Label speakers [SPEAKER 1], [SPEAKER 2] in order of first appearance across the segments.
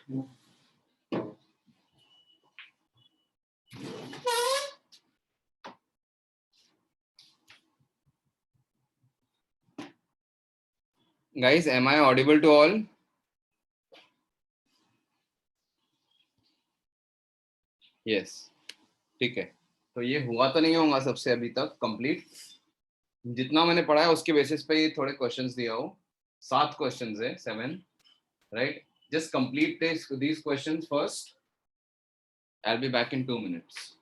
[SPEAKER 1] Guys, am I audible to all? Yes. ठीक है, तो ये हुआ तो नहीं होगा सबसे अभी तक कंप्लीट। जितना मैंने पढ़ा है उसके बेसिस पे ये थोड़े क्वेश्चंस दिया हो, 7 क्वेश्चंस है, 7, right? Just complete these questions first. I'll be back in 2 minutes.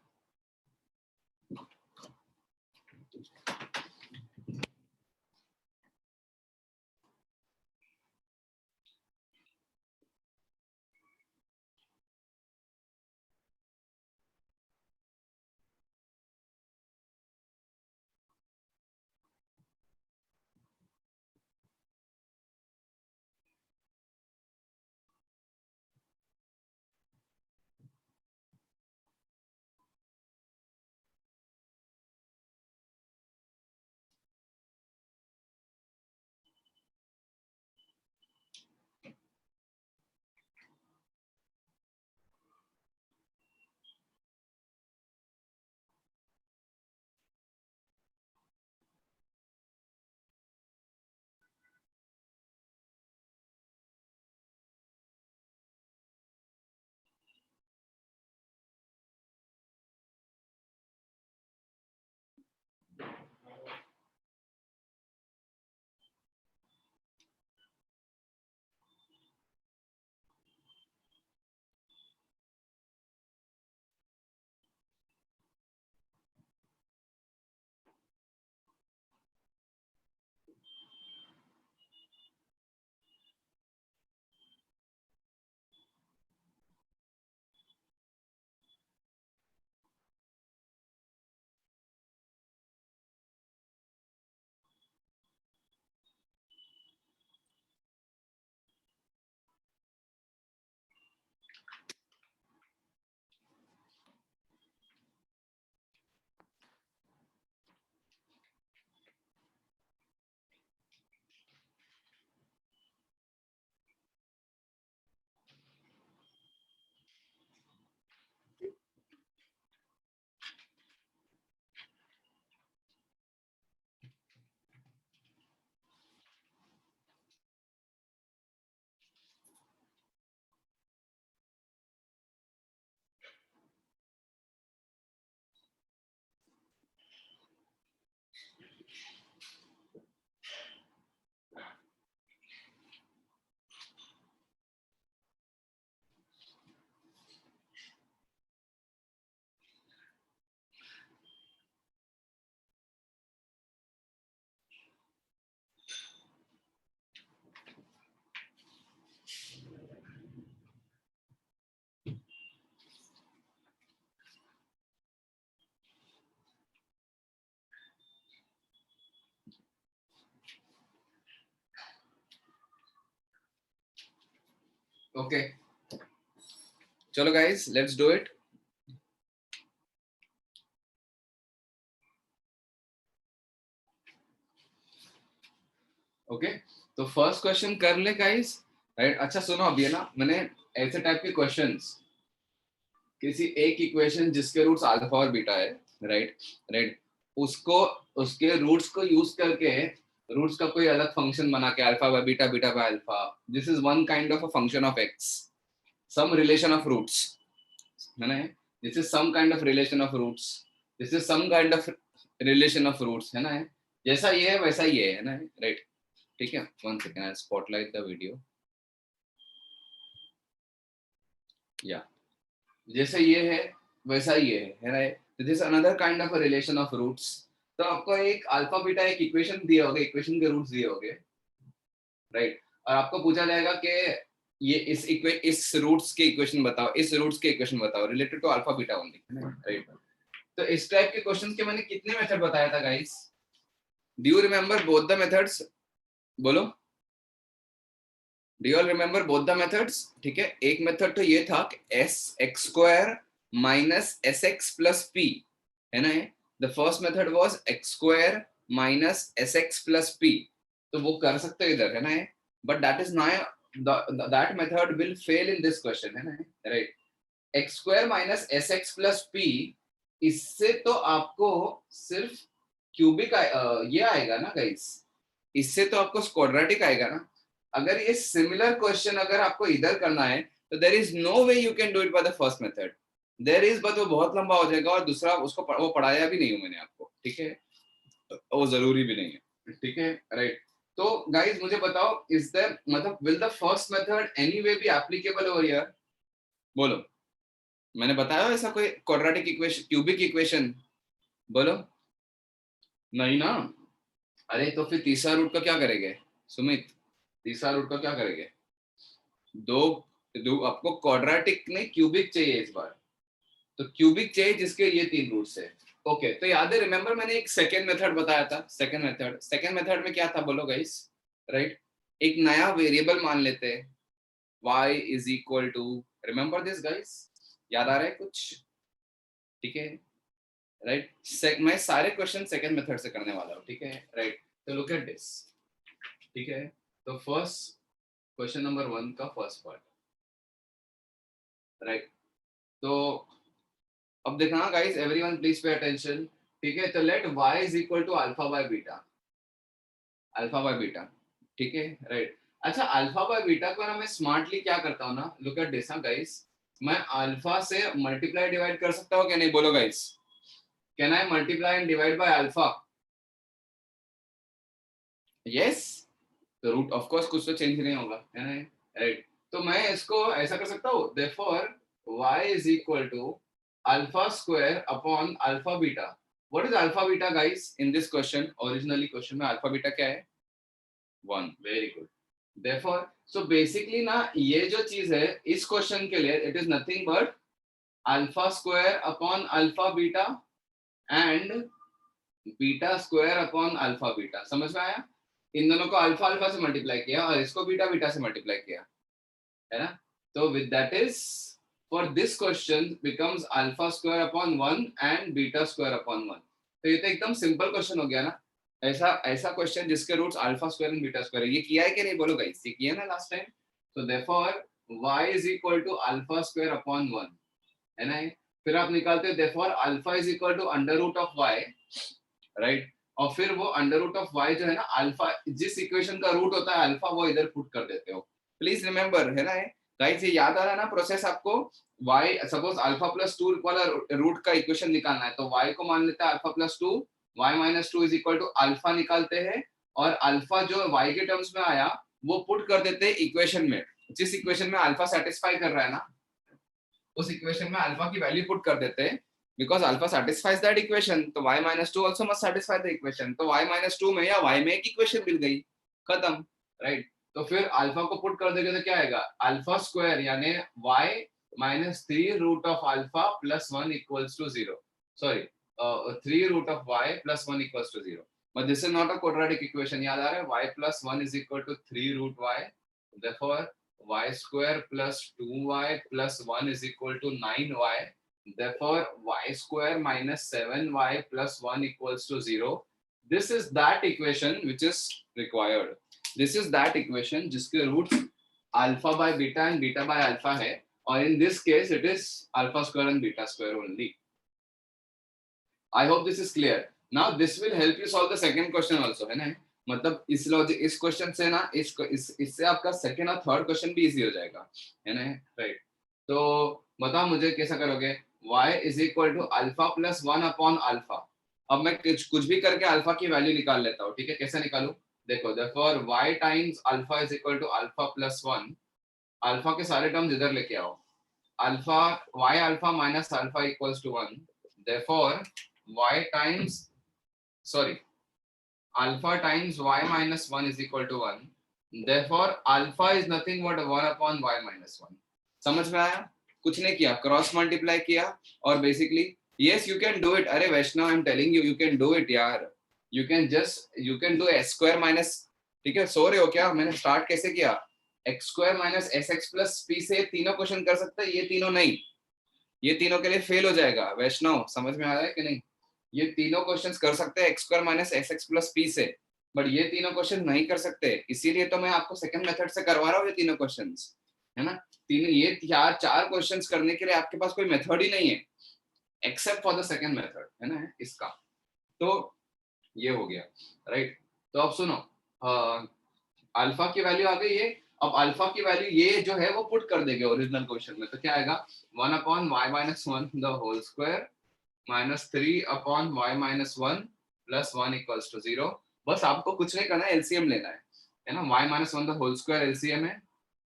[SPEAKER 1] Okay. चलो guys, let's do it. Okay, तो फर्स्ट क्वेश्चन कर ले गाइस, राइट? अच्छा सुनो, अभी है ना, मैंने ऐसे टाइप के क्वेश्चंस, किसी एक इक्वेशन जिसके रूट्स अल्फा और बीटा है, राइट राइट, उसको, उसके रूट्स को यूज करके, रूट्स का कोई अलग फंक्शन बना के, alpha by beta, beta by alpha, this is one kind of a function of x, some relation of roots, है ना? This is some kind of relation of roots, this is some kind of relation of roots, है ना? जैसा ये है वैसा ही है ना? राइट, ठीक है। One second, I spotlight the video. या जैसे ये है वैसा ही है ना? This is another kind of a relation of roots. तो आपको एक अल्फा बीटा एक इक्वेशन दिए होगे, इक्वेशन के रूट्स दिए होगे, राइट? और आपको पूछा जाएगा कि ये इस रूट्स के इक्वेशन बताओ, इस रूट्स के इक्वेशन बताओ related to alpha beta only, right? तो इस टाइप के क्वेश्चंस के मैंने कितने मेथड बताया था guys? Do you remember both the methods? बोलो, do you all remember both the methods? ठीक है, एक मेथड तो ये था कि s x square minus s x plus p, है ना? The first method was x square minus s x plus p, तो वो कर सकते हो इधर, है ना? But that is that method will fail in this question, है ना, right? x square minus sx plus p, इससे तो आपको सिर्फ क्यूबिक ये आएगा ना गाइस, इससे तो आपको क्वाड्रेटिक आएगा ना। अगर ये सिमिलर क्वेश्चन अगर आपको इधर करना है तो there is no way you can do it by the first method, there is, but वो बहुत लंबा हो जाएगा, और दूसरा उसको वो पढ़ाया भी नहीं हूं मैंने आपको, ठीक है, वो जरूरी भी नहीं है, ठीक है, राइट। तो गाइस मुझे बताओ, इज देयर मतलब will the first method anyway be applicable over here? बोलो, मैंने बताया ऐसा कोई क्वाड्रेटिक इक्वेशन, क्यूबिक इक्वेशन? बोलो नहीं ना। अरे तो फिर तीसरा रूट का क्या करेंगे सुमित? तीसरा रूट का क्या करेंगे? दो आपको क्वाड्रेटिक नहीं क्यूबिक चाहिए इस बार, तो क्यूबिक चाहिए जिसके ये 3 रूट्स है। ओके, तो याद है, रिमेंबर मैंने एक सेकेंड मेथड बताया था, सेकेंड मेथड में क्या था बोलो गाइस, राइट? एक नया वेरिएबल मान लेते हैं, y is equal to, remember this guys, याद आ रहा है कुछ? ठीक है, राइट। मैं सारे क्वेश्चन सेकेंड मेथड से करने वाला हूँ, ठीक है, राइट। तो लुक एट दिस, ठीक है, तो फर्स्ट क्वेश्चन नंबर 1 का फर्स्ट पार्ट, राइट। तो अब देखना guys, everyone please pay attention, ठीक है। तो let y is equal to alpha by beta, alpha by beta, ठीक है, राइट। अच्छा, अल्फा बाय बीटा को ना मैं स्मार्टली क्या करता हूँ ना, लुक एट दिस गाइस, मैं अल्फा से मल्टीप्लाई डिवाइड कर सकता हूँ क्या नहीं? बोलो guys, can I multiply and divide by alpha? Yes, तो रूट ऑफ कोर्स कुछ तो चेंज नहीं होगा, है ना, राइट। तो मैं इसको ऐसा कर सकता हूँ, therefore y is equal to alpha square upon alpha beta. What is alpha beta guys in this question? Originally question में अल्फा बीटा क्या है? 1, very good. Therefore so basically ना, ये जो चीज है इस क्वेश्चन के लिए, it is nothing but alpha square upon alpha beta and beta square upon alpha beta. समझ में आया? इन दोनों को अल्फा अल्फा से मल्टीप्लाई किया और इसको बीटा बीटा से मल्टीप्लाई किया, है ना। तो with that is, for this question becomes alpha square upon 1 and beta square upon 1। तो ये तो एकदम सिंपल क्वेश्चन हो गया ना, ऐसा ऐसा क्वेश्चन जिसके roots alpha square and beta square है। ये किया है कि नहीं बोलो गाइस? ये किया ना लास्ट टाइम। तो therefore y is equal to alpha square upon 1, है ना। फिर आप निकालते हो therefore alpha is equal to under root of y, right. और फिर वो अंडर रूट ऑफ y जो है ना, अल्फा जिस इक्वेशन का रूट होता है अल्फा, वो इधर पुट कर देते हो। प्लीज रिमेंबर, है ना गाइस, ये याद आ रहा है ना प्रोसेस आपको? y सपोज अल्फा प्लस 2 वाला रूट का इक्वेशन निकालना है, तो y को मान लेते हैं alpha plus 2, y minus 2 is equal to alpha निकालते हैं, और अल्फा जो y के टर्म्स में आया वो पुट कर देते हैं इक्वेशन में, जिस इक्वेशन में अल्फा सेटिस्फाई कर रहा है ना, उस इक्वेशन में अल्फा की वैल्यू पुट कर देते हैं, because alpha satisfies that equation, तो y minus 2 also must satisfy the equation। तो y minus 2 में या y में एक इक्वेशन मिल गई, खत्म, राइट। तो फिर अल्फा को पुट कर देंगे तो क्या आएगा? अल्फा स्क्वायर यानी y minus 3 root of alpha plus 1 equals to 0, sorry 3 root of y plus 1 equals to 0, but this is not a quadratic equation। याद आ रहा है? y plus 1 is equal to 3 root y, therefore y square plus 2y plus 1 is equal to 9y, therefore y square minus 7y plus 1 equals to 0। This is that equation which is required, this is that equation जिसके root alpha by beta and beta by alpha है, और in this case it is alpha square and beta square only। I hope this is clear। Now this will help you solve the second question also, है ना। मतलब इस logic, इस question से ना इससे आपका सेकंड और थर्ड क्वेश्चन भी इजी हो जाएगा, है ना, राइट। तो बताओ मुझे कैसा करोगे? y is equal to alpha plus 1 upon alpha. अब मैं कुछ भी करके अल्फा की वैल्यू निकाल लेता हूँ, ठीक है। कैसे निकालू? देखो, therefore y times alpha is equal to alpha plus 1, alpha के सारे टर्म्स इधर लेके आओ, alpha y alpha minus alpha equals to 1, therefore y times, sorry, alpha times y minus 1 is equal to 1, therefore alpha is nothing but 1 upon y minus 1। समझ में आया? कुछ नहीं किया, क्रॉस मल्टीप्लाई किया, और basically yes you can do it। अरे Vaishnav, I am telling you, you can do it यार, you can do s square minus, ठीक है। सो रहे हो क्या? मैंने स्टार्ट कैसे किया? x square minus sx plus p से तीनों क्वेश्चन कर सकते हैं, ये तीनों नहीं, ये तीनों के लिए फेल हो जाएगा। वैष्णव समझ में आ रहा है कि नहीं? ये तीनों क्वेश्चंस कर सकते हैं x square minus sx plus p से, बट ये तीनों क्वेश्चन नहीं कर सकते, इसीलिए तो मैं आपको सेकंड मेथड से करवा रहा हूँ ये तीनों क्वेश्चंस, है ना। तीन ये चार क्वेश्चंस करने के लिए आपके पास कोई मेथड ही नहीं है except for the second method, है ना इसका। तो ये हो गया, राइट। तो अब सुनो, अल्फा की वैल्यू आ गई है। अब अल्फा की वैल्यू ये जो है वो पुट कर देंगे ओरिजिनल क्वेश्चन में, तो क्या आएगा 1/y - 1 the whole square -3/y - 1 + 1 = 0। बस आपको कुछ नहीं करना है, एलसीएम लेना है ना। y - 1 the whole square LCM है,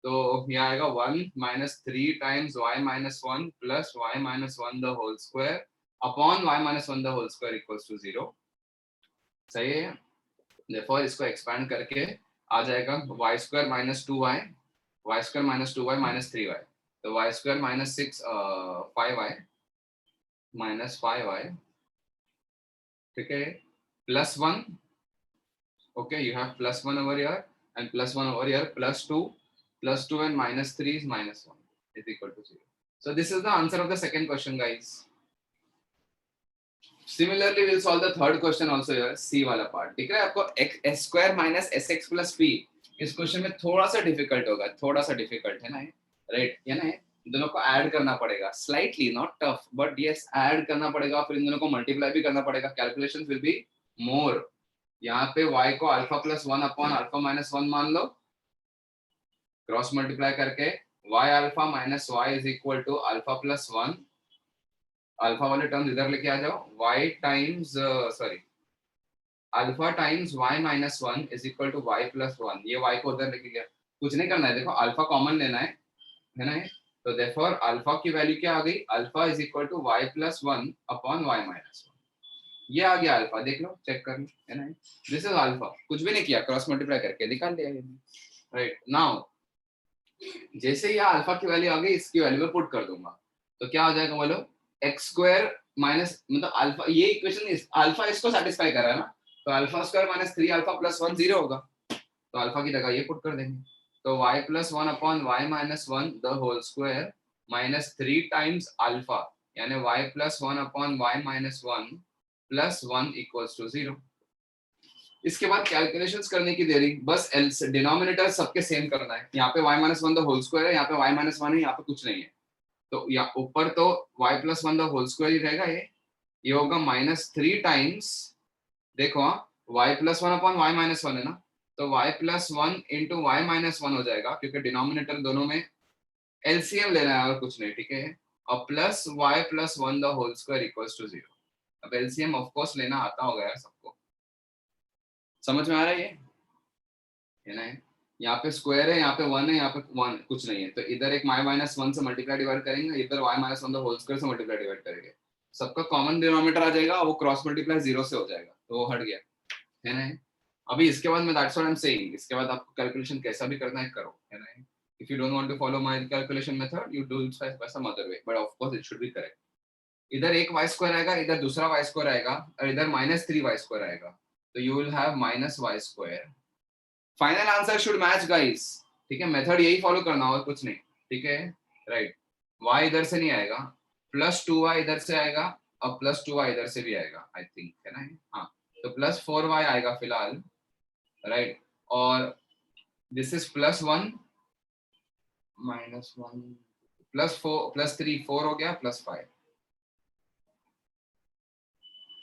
[SPEAKER 1] तो ये आएगा 1 - 3 times y - 1 + y - 1 the whole square upon y - 1 the whole square = 0। सही है। Therefore इसको एक्सपैंड करके आ जाएगा y² - 2y y² - 2y - 3y, तो y² - 6 5y -5y, ठीक है, +1, okay, you have +1 over here and +1 over here, +2 and -3 is -1 is equal to 0. So this is the answer of the second question, guys. Similarly we'll solve the third question also here, C वाला part दिख रहा है आपको, s² - sx + p। इस question में थोड़ा सा difficult होगा, थोड़ा सा डिफिकल्ट है ना, राइट, है ना। दोनों को ऐड करना पड़ेगा, slightly not tough but yes add करना पड़ेगा, फिर इन दोनों को मल्टीप्लाई भी करना पड़ेगा, कैलकुलेशंस विल बी मोर। यहाँ पे y को α + 1 अपॉन α - 1 मान लो, क्रॉस मल्टीप्लाई करके y α - y is equal to α + 1, alpha वाले टर्म इधर लेके आ जाओ, y times alpha times y - 1 is equal to y + 1। ये y को उधर लेके गया, कुछ नहीं करना है, देखो अल्फा कॉमन लेना है ना। तो देयरफॉर अल्फा की वैल्यू क्या आ गई, alpha is equal to y + 1 upon y - 1। ये आ गया अल्फा, देख लो, चेक कर लो, है ना। दिस इज अल्फा, कुछ भी नहीं किया, क्रॉस मल्टीप्लाई करके निकाल दिया, राइट। नाउ जैसे ये अल्फा की वैल्यू आ गई, इसकी वैल्यू में पुट कर दूंगा, तो क्या हो जाएगा बोलो, x² माइनस, मतलब अल्फा, ये इक्वेशन अल्फा इसको सेटिस्फाई कर रहा है ना, तो α² - 3α + 1 0 होगा, तो अल्फा की जगह ये पुट कर देंगे, तो y + 1 upon y - 1 the whole square -3 times alpha, यानी y + 1 अपॉन y - 1 + 1 = 0। इसके बाद कैलकुलेशंस करने की देरी, बस डिनोमिनेटर सबके सेम करना है। यहाँ पे y - 1 द होल स्क्वायर है, यहाँ पे y - 1 है, यहाँ पे कुछ नहीं है, तो या ऊपर तो y + 1 द होल स्क्वायर ही रहेगा, ये होगा -3 टाइम्स, देखो y + 1 अपॉन y - 1 है ना, तो y + 1 इंटू y - 1 हो जाएगा, क्योंकि डिनोमिनेटर दोनों में एलसीएम लेना है और कुछ नहीं, ठीक है, और plus y + 1 the whole square = 0। अब एलसीएम ऑफ कोर्स लेना आता होगा यार सबको, समझ में आ रहा है ना। यहाँ पे स्क्वायर है, यहाँ पे 1 है, यहाँ पे 1 कुछ नहीं है, तो इधर एक y - 1 से मल्टीप्लाई डिवाइड करेंगे, इधर y - 1 द होल स्क्वायर से मल्टीप्लाई डिवाइड करेंगे, सबका कॉमन डिनोमिनेटर आ जाएगा, वो क्रॉस मल्टीप्लाई 0 से हो जाएगा, तो वो हट गया, है ना। अभी इसके बाद मैं that's what I am saying, इसके बाद आपको कैलकुलेशन कैसा भी करना है करो, है ना। If you don't want to follow my calculation method, you do it by some other way, but of course it should be correct. इधर एक y² आएगा, इधर दूसरा y² आएगा, और इधर -3y² आएगा, तो you will have -y²। Final answer should match guys, ठीक है, मेथड यही फॉलो करना और कुछ नहीं, ठीक है, राइट। y इधर से नहीं आएगा, +2y इधर से आएगा, और +2y इधर से भी आएगा, आई थिंक, है ना। हाँ, तो +4y आएगा फिलहाल, राइट, और दिस इज +1 -1 +4 +3 4 हो गया, +5,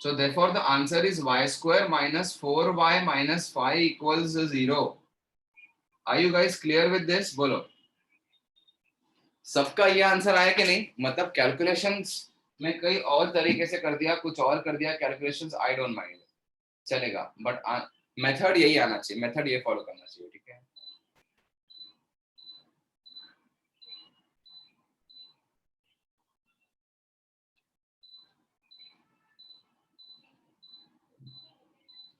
[SPEAKER 1] so therefore the answer is y² - 4y - 5 = 0। Are you guys clear with this? बोलो, सबका ये आंसर आया कि नहीं, मतलब कैलकुलेशंस में कई और तरीके से कर दिया, कुछ और कर दिया कैलकुलेशंस, आई डोंट माइंड, चलेगा, बट मेथड यही आना चाहिए, मेथड ये फॉलो करना चाहिए, ठीक है।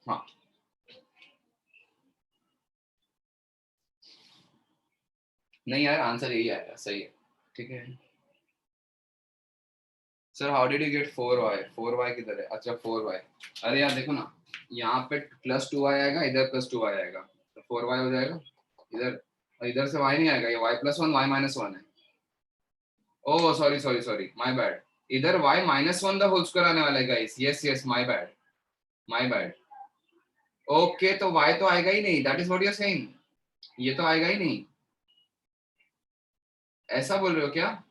[SPEAKER 1] हाँ, नहीं यार, आंसर यही आएगा, सही है, ठीक है। Sir how did you get 4y? 4y किधर है, अच्छा 4y, अरे यार देखो ना, यहाँ पे +2y आएगा, इधर +2y आएगा, तो 4y हो जाएगा, इधर इधर से y नहीं आएगा, ये y + 1 y - 1 है, oh sorry sorry sorry, my bad, इधर y - 1 द होल स्क्वायर आने वाला है guys, yes yes, my bad, my bad, okay तो y तो आएगा ही नहीं, that is what you are saying, ये तो आएगा ही नहीं, ऐसा बोल रहे हो क्या?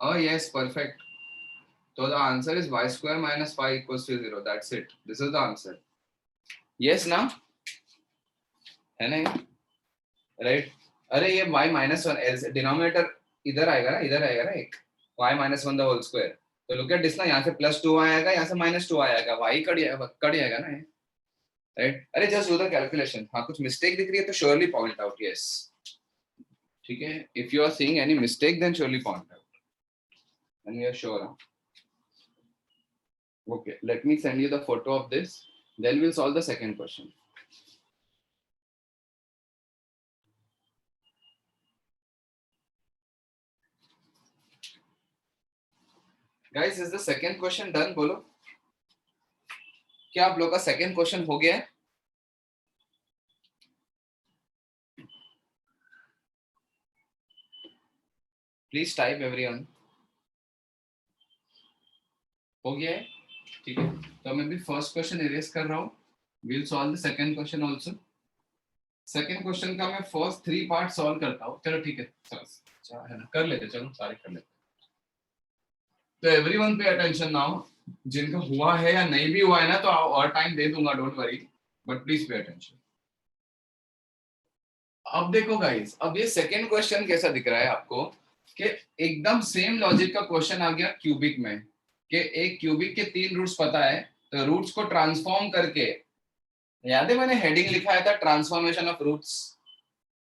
[SPEAKER 1] Oh yes, perfect. So the answer is y square minus 5 equals to 0. That's it. This is the answer. Yes ना? है ना? Right? अरे ये y minus 1 डिनोमिनेटर इधर आएगा ना, इधर आएगा ना एक y minus 1 the whole square. तो look at this ना, यहाँ से plus 2 आएगा, यहाँ से minus 2 आएगा, y कट जाएगा ना ये. Right? अरे just do the calculation. हाँ कुछ mistake दिख रही है तो surely point out. Yes. ठीक है? If you are seeing any mistake then surely point out. And we are sure. Huh? Okay, let me send you the photo of this. Then we'll solve the second question. Guys, is the second question done? बोलो, क्या आप लोग का second question हो गया है? Please type everyone. हो गया है? ठीक है. तो मैं भी first question erase कर रहा हूँ. We'll solve the second question also. Second question का मैं first 3 part solve करता हूँ. चलो ठीक है. अच्छा है ना, कर लेते, चलो सारे कर लेते. तो everyone pay attention now. जिनका हुआ है या नहीं भी हुआ है ना तो और टाइम दे दूंगा, don't worry, but please pay attention. अब देखो गाइस, अब ये सेकंड क्वेश्चन कैसा दिख रहा है आपको कि एकदम सेम लॉजिक का क्वेश्चन आ गया क्यूबिक में, कि एक क्यूबिक के 3 रूट्स पता है, तो रूट्स को ट्रांसफॉर्म करके, याद है मैंने हेडिंग लिखाया था ट्रांसफॉर्मेशन ऑफ रूट्स,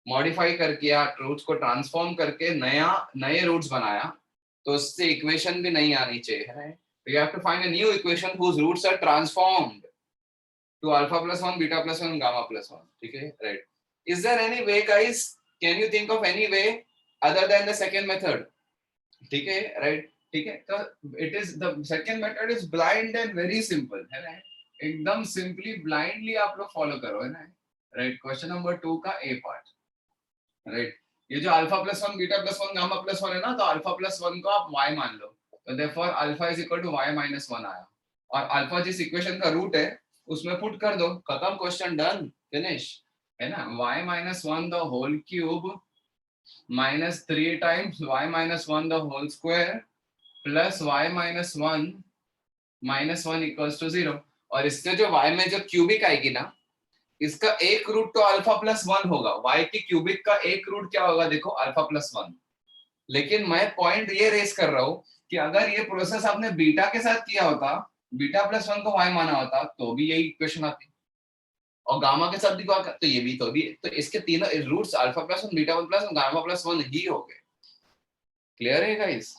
[SPEAKER 1] मॉडिफाई करके या रूट्स को ट्रांसफॉर्म करके नए रूट्स बनाया, तो उससे इक्वेशन भी नहीं आनी चाहिए है. तो you have to find a new equation whose roots are transformed to alpha plus 1, beta plus 1, gamma plus 1. ठीक है, right? Is there any way, guys? Can you think of any way other than the second method? ठीक है, right? ठीक है, तो it is the second method is blind and very simple, है ना? एकदम simply blindly आप लोग follow करो, है ना? Right? Question number 2 का A part, right? ये जो alpha plus 1, beta plus 1, gamma plus 1 है ना, तो alpha plus 1 को आप y मान लो, तो therefore alpha is equal to y minus 1 आया, और alpha जिस इक्वेशन का रूट है उसमें पुट कर दो, खत्म, क्वेश्चन डन, फिनिश, है ना? y minus 1 the whole cube minus 3 times y minus 1 the whole square plus y minus 1 minus 1 equals to 0. और इससे जो y में जो क्यूबिक आएगी ना, इसका एक रूट तो अल्फा प्लस 1 होगा, y की क्यूबिक का एक रूट क्या होगा देखो, अल्फा प्लस 1. लेकिन मैं पॉइंट ये रेस कर रहा हूँ कि अगर ये प्रोसेस आपने बीटा के साथ किया होता, बीटा प्लस 1 को y माना होता, तो भी यही इक्वेशन आती, और गामा के साथ भी तो ये भी, तो इसके तीनों roots alpha plus 1, beta 1 plus 1, gamma plus 1 ही हो गए. क्लियर है गाइस?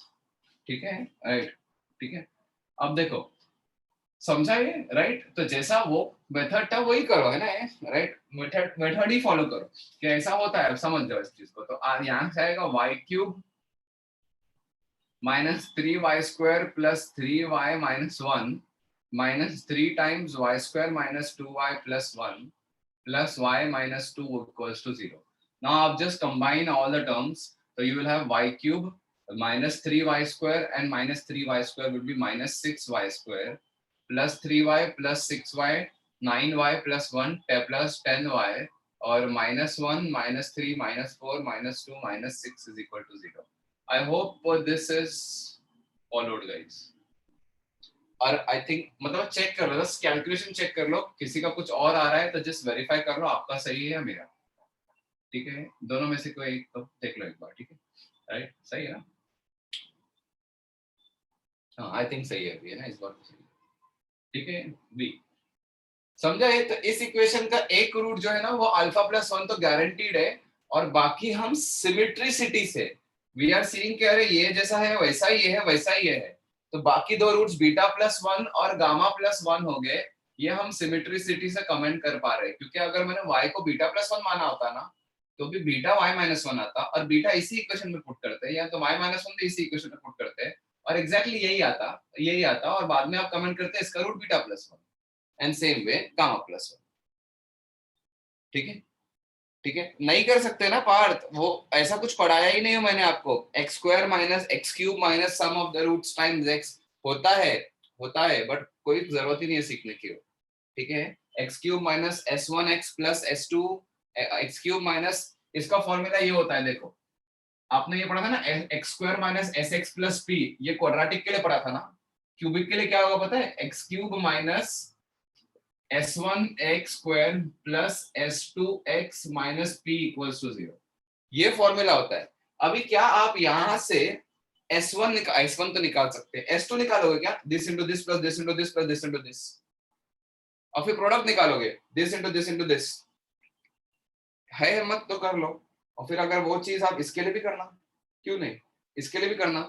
[SPEAKER 1] ठीक है, राइट? ठीक है, अब देखो, समझा ये, राइट? तो जैसा वो मेथड था वही करो, है ना, राइट? मेथड ही फॉलो करो कि ऐसा होता है, अब समझ जाओ इस चीज को. तो यहाँ से आएगा y cube minus 3y square plus 3y minus 1 minus 3 times y square minus 2y plus 1 plus y minus 2 equals to 0. Now I'll just combine all the terms. So you will have y cube minus 3y square and minus 3y square will be minus 6y square plus 3y plus 6y 9y plus 1 plus 10y, or minus 1 minus 3 minus 4 minus 2 minus 6 is equal to 0. I hope this is followed, guys. और I think मतलब check कर लो, बस calculation check कर लो, किसी का कुछ और आ रहा है तो जस्ट वेरीफाई कर लो आपका सही है या मेरा. ठीक है, दोनों में से कोई एक तो देख लो एक बार. ठीक है, राइट? सही है ना? हाँ, आई थिंक सही है अभी, है ना, इस बार तो सही है. ठीक है, बी समझा है? तो इस इक्वेशन का एक रूट जो है ना वो अल्फा प्लस 1 तो गारंटीड है, और बाकी हम सिमेट्रिसिटी से वी आर सीइंग कि अरे ये जैसा है वैसा ही है, वैसा ही है, तो बाकी दो रूट्स बीटा प्लस 1 और गामा प्लस 1 हो गए, ये हम सिमेट्रिसिटी से कमेंट कर पा रहे हैं, क्योंकि अगर मैंने y को बीटा प्लस 1 माना होता ना तो भी बीटा y माइनस 1 आता, और बीटा इसी इक्वेशन में पुट करते हैं, या तो y माइनस 1 भी इसी इक्वेशन में पुट करते हैं, और एग्जैक्टली यही आता, और बाद में आप कमेंट करते हैं इसका root beta plus 1, and same way gamma plus 1. ठीक है, ठीक है, नहीं कर सकते ना पार्थ, वो ऐसा कुछ पढ़ाया ही नहीं है मैंने आपको. X square minus x cube minus sum of the roots times x होता है, होता है बट कोई जरूरत ही नहीं है सीखने की, ठीक है। X cube minus s one x plus s two x cube minus, इसका फॉर्मूला ये होता है, देखो आपने ये पढ़ा था ना, x square minus s x plus p, ये क्वाड्रेटिक के लिए पढ़ा था ना। क्यूबिक के लिए क्या होगा पता है, x cube minus s one x square plus s two x minus p equals to 0, ये फॉर्मूला होता है। अभी क्या आप यहां से S1 तो निकाल सकते हैं, S2 निकालोगे क्या, this into this plus this into this plus this into this, और फिर प्रोडक्ट निकालोगे this into this into this, है हिम्मत तो कर लो। और फिर अगर वो चीज आप इसके लिए भी करना, क्यों नहीं, इसके लिए भी करना,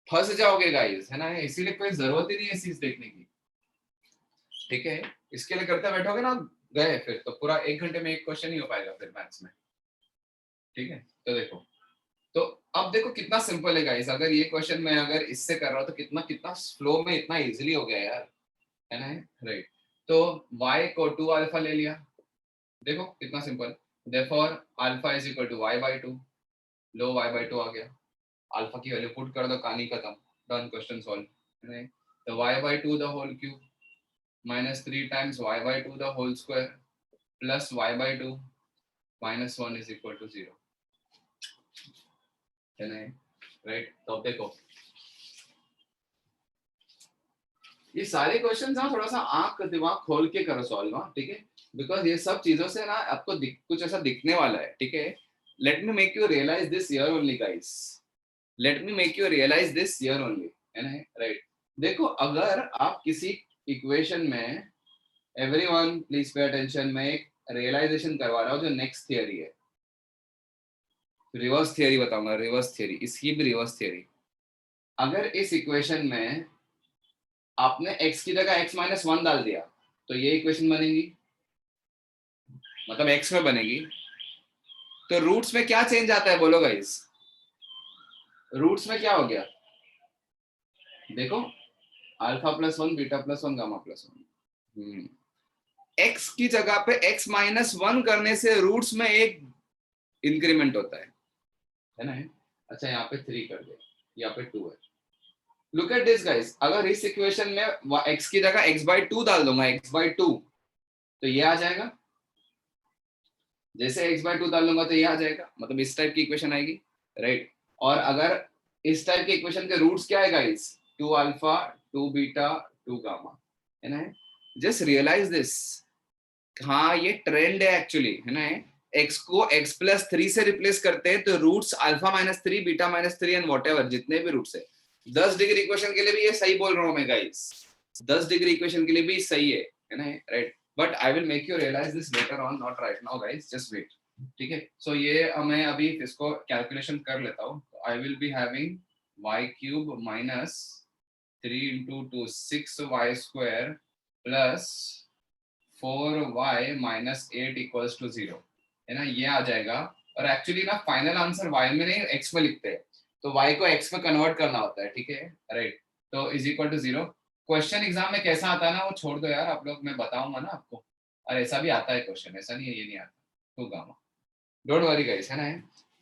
[SPEAKER 1] फंस जाओगे गाइस, है ना, इसीलिए कोई जरूरत ही नहीं है चीज देखने की, ठीक है। इसके लिए करते बैठोगे ना, गए फिर तो पूरा 1 घंटे में एक क्वेश्चन ही हो पाएगा फिर मैथ्स में, ठीक है। तो देखो, तो अब देखो कितना सिंपल है गाइस, अगर ये क्वेश्चन मैं अगर इससे कर रहा हूँ तो कितना कितना फ्लो में इतना इजीली हो गया यार, है ना, राइट। तो y को 2 अल्फा ले लिया, देखो कितना simple, therefore alpha is equal to y by 2, लो y बाई 2 आ गया, अल्फा की वैल्यू पुट कर दो, कहानी खत्म, डन, क्वेश्चन सॉल्व, है ना। तो y by 2 the whole cube minus 3 times y by 2 the whole square plus y by 2 minus 1 is equal to 0, है ना, राइट। तो अब देखो ये सारे क्वेश्चन ना थोड़ा सा आंख दिमाग खोल के करो सॉल्व, ठीक है, बिकॉज ये सब चीजों से ना आपको कुछ ऐसा दिखने वाला है, ठीक है। Let me make you realise this year only guys, let me make you realise this year only, है ना, राइट। देखो अगर आप किसी इक्वेशन में, एवरीवन प्लीज पे अटेंशन, में एक रियलाइजेशन करवा रहा हूँ जो नेक्स्ट थियरी है, रिवर्स थियरी बताऊंगा, रिवर्स थियरी, इसकी भी रिवर्स थियरी। अगर इस इक्वेशन में आपने x की जगह x माइनस 1 डाल दिया तो ये इक्वेशन बनेगी, मतलब x में बनेगी। तो रूट्स में क्या चेंज आता है बोलो गाइस, रूट्स में क्या हो गया, देखो alpha plus 1 beta plus 1 gamma plus 1, x की जगह पे x माइनस 1 करने से रूट्स में एक इंक्रीमेंट होता है ना। अच्छा यहाँ पे 3 कर दे, यहाँ पे 2 है, लुक एट दिस गाइस, अगर इस इक्वेशन में x की जगह x बाई 2 डाल दूंगा, x बाई 2, तो ये आ जाएगा, जैसे x बाई 2 डाल लूंगा तो ये आ जाएगा, मतलब इस टाइप की इक्वेशन आएगी, राइट। और अगर इस टाइप के इक्वेशन के रूट्स क्या है गाइस, 2 अल्फा 2 बीटा 2 गामा, है ना, जस्ट रियलाइज दिस, हाँ ये ट्रेंड है एक्चुअली, है ना, x को x प्लस 3 से रिप्लेस करते हैं तो roots alpha minus 3 beta minus 3 and whatever जितने भी रूट्स है, 10 डिग्री इक्वेशन के लिए भी ये सही बोल रहा हूँ मैं गाइस, 10 डिग्री इक्वेशन के लिए भी सही है ना, right. But I will make you realise this later on, not right now guys, just wait, ठीक है। सो ये मैं अभी इसको कैलकुलेशन कर लेता हूँ, I will be having y cube minus 3 into 2 6y square plus 4y minus 8 equals to 0, है ना, ये आ जाएगा। और एक्चुअली ना फाइनल आंसर y में नहीं x में लिखते हैं, तो y को x में कन्वर्ट करना होता है, ठीक है, राइट। तो is equal to 0, question exam में कैसा आता है ना वो छोड़ दो यार, आप लोग, मैं बताऊंगा ना आपको, और ऐसा भी आता है क्वेश्चन, ऐसा नहीं है ये नहीं आता, तो गामा, डोंट वरी गाइस, है ना।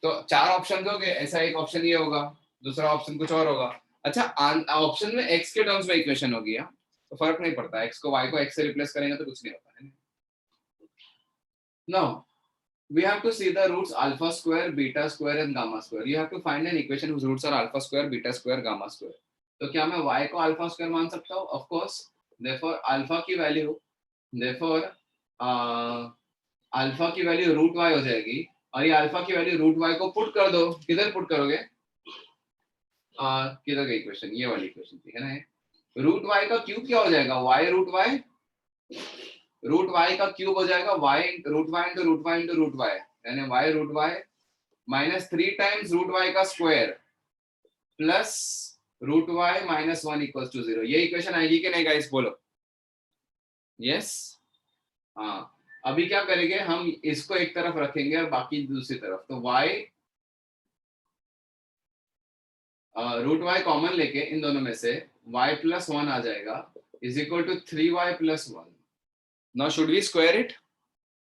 [SPEAKER 1] तो 4 ऑप्शन हो गए, ऐसा एक ऑप्शन ये होगा, दूसरा ऑप्शन कुछ और होगा। अच्छा ऑप्शन में x के टर्म्स में इक्वेशन होगी, तो फर्क नहीं पड़ता, x को y को x से रिप्लेस करेंगे तो कुछ नहीं होता है। Now we have to see the roots alpha square, beta square and gamma square. You have to find an equation whose roots are alpha square, beta square, gamma square. तो क्या मैं y को alpha square मान सकता हूँ? Of course. Therefore alpha की value, therefore alpha की value root y हो जाएगी, और ये alpha की वैल्यू रूट y को पुट कर दो, किधर पुट करोगे? किधर गई इक्वेशन, ये वाली इक्वेशन थी, है ना। रूट y का क्यूब क्या हो जाएगा, y root y, root y का क्यूब हो जाएगा y root y into root y into root y, यानी y root y minus 3 times root y का square plus root y minus 1 equals to 0, ये इक्वेशन आएगी कि नहीं गाइस, बोलो यस। हाँ अभी क्या करेंगे हम, इसको एक तरफ रखेंगे और बाकी दूसरी तरफ, तो y रूट y कॉमन लेके इन दोनों में से y प्लस 1 आ जाएगा is equal to 3y plus 1। Now should we square it,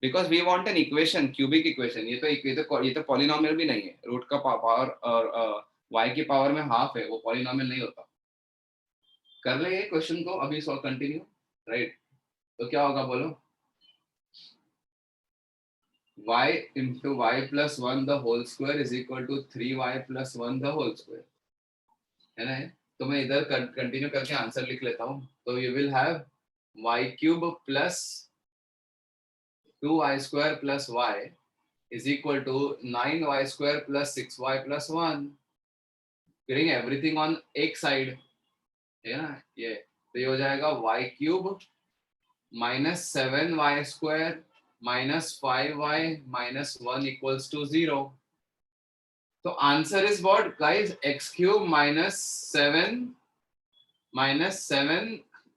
[SPEAKER 1] because we want an equation, cubic equation, ये तो पॉलिनोमियल भी नहीं है, रूट का पावर और y की पावर में हाफ है, वो पॉलिनोमियल नहीं होता, कर ले ये क्वेश्चन को अभी सॉल्व कंटिन्यू, राइट? तो क्या होगा बोलो? y into y plus 1 the whole square is equal to 3y plus 1 the whole square, है ना? तो मैं इधर कंटिन्यू करके आंसर लिख लेता हूँ. तो you will have y cube plus 2y square plus y is equal to 9y square plus 6y plus 1. Getting everything on एक साइड, है ना? ये तो ये हो जाएगा y cube minus 7y square minus 5y minus 1 equals to 0. तो answer is what guys? x cube minus 7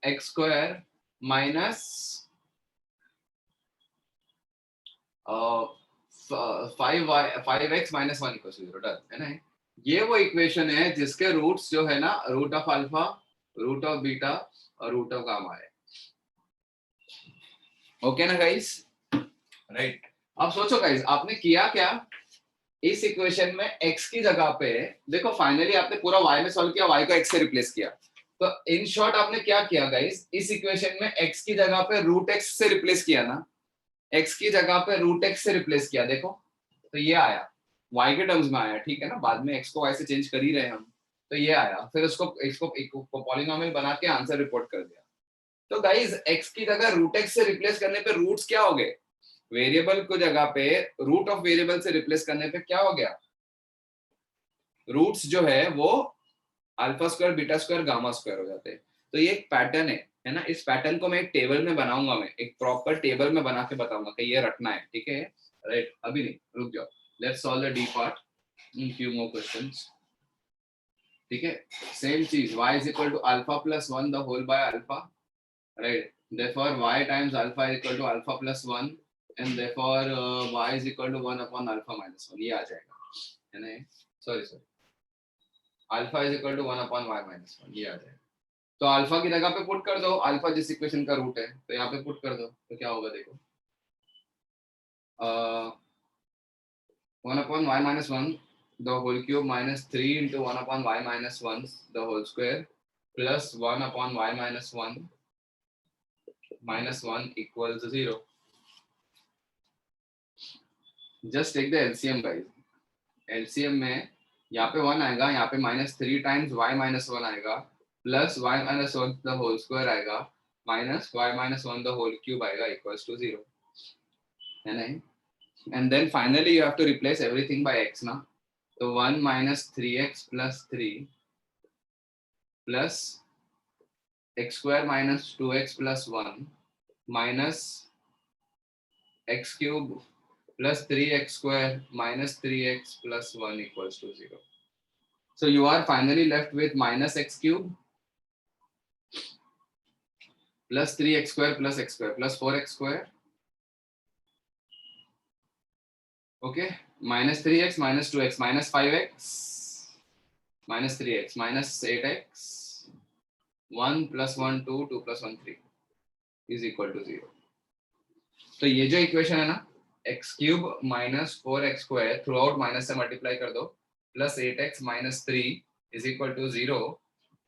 [SPEAKER 1] x square minus 5x minus 1 equals to 0. Done, है ना? ये वो इक्वेशन है जिसके रूट्स जो है ना, root of alpha, root of beta और रूट ऑफ गामा है. ओके ना गाइस? राइट. अब सोचो गाइस, आपने किया क्या इस इक्वेशन में? x की जगह पे देखो, फाइनली आपने पूरा y में सॉल्व किया, y को x से रिप्लेस किया. तो इन शॉर्ट आपने क्या किया गाइस? इस इक्वेशन में x की जगह पे रूट x से रिप्लेस किया ना, x की जगह पे रूट x से रिप्लेस किया. देखो तो ये आया, y के टर्म्स में आया, ठीक है ना? बाद में x को y से चेंज कर ही रहे हम. तो ये आया, फिर उसको x को पॉलिनोमियल बना के आंसर रिपोर्ट कर दिया. तो गाइस x की जगह रूट x से रिप्लेस करने पे रूट्स क्या हो गए? वेरिएबल को जगह पे रूट ऑफ वेरिएबल से रिप्लेस करने पे क्या हो गया? रूट्स जो है वो alpha square beta square gamma square हो जाते हैं. तो ये एक पैटर्न है ना? इस पैटर्न को मैं एक टेबल में बनाऊंगा, मैं एक प्रॉपर टेबल में बना के बताऊंगा कि ये रटना है, ठीक है? राइट, अभी नहीं, रुक जाओ. Let's solve the D part in few more questions. ठीक है, सेम चीज, y is equal to alpha plus 1 the whole by alpha, right? Therefore y times alpha is equal to alpha plus 1 and therefore y is equal to 1 upon alpha minus 1. ये आ जाएगा, है ना? Sorry, alpha is equal to 1 upon y minus 1, ये आ जाएगा. तो alpha की जगह पे पुट कर दो, अल्फा जिस इक्वेशन का रूट है, तो यहाँ पे पुट कर दो. तो क्या होगा देखो, 1 upon y minus 1 the whole cube minus 3 into 1 upon y minus 1 the whole square plus 1 upon y minus 1 minus 1 equals 0. Just take the LCM guys. LCM में यहाँ पे 1 आएगा, यहाँ पे माइनस 3 टाइम्स y माइनस 1 आएगा plus y minus 1 the whole square आएगा minus y minus 1 the whole cube आएगा equals to 0, है ना? And then finally you have to replace everything by x ना. तो 1 minus 3x plus 3 plus x square minus 2x plus 1 minus x cube plus 3x square minus 3x plus 1 equals to 0. So you are finally left with minus x cube plus 3x square plus x square plus 4x square. Okay, minus 3x minus 2x minus 5x minus 3x minus 8x 1 plus 1 2 2 plus 1 3 is equal to 0. तो ये जो equation है ना, x cube minus 4x square throughout minus से multiply कर दो plus 8x minus 3 is equal to 0.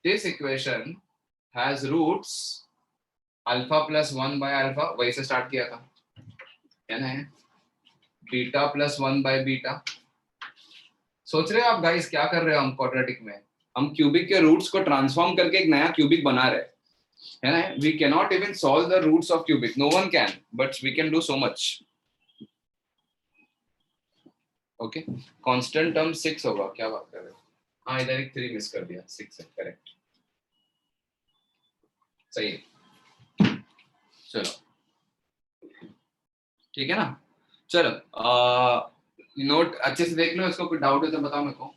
[SPEAKER 1] This equation has roots alpha plus 1 by alpha, वही से स्टार्ट किया था, है ना? Beta plus 1 by beta. सोच रहे हो आप गाइस क्या कर रहे हो? हम क्वाड्रेटिक में हम क्यूबिक के रूट्स को ट्रांसफॉर्म करके एक नया क्यूबिक बना रहे हैं, है ना? We can not even solve the roots of cubic, no one can, but we can do so much. Okay, constant term 6 होगा, क्या बात कर रहे हो? हाँ, इधर एक 3 मिस कर दिया, 6 है करेक्ट, सही है. चलो ठीक है ना? चलो नोट अच्छे से देख लो, इसको कोई डाउट है तो बताओ मेरे को.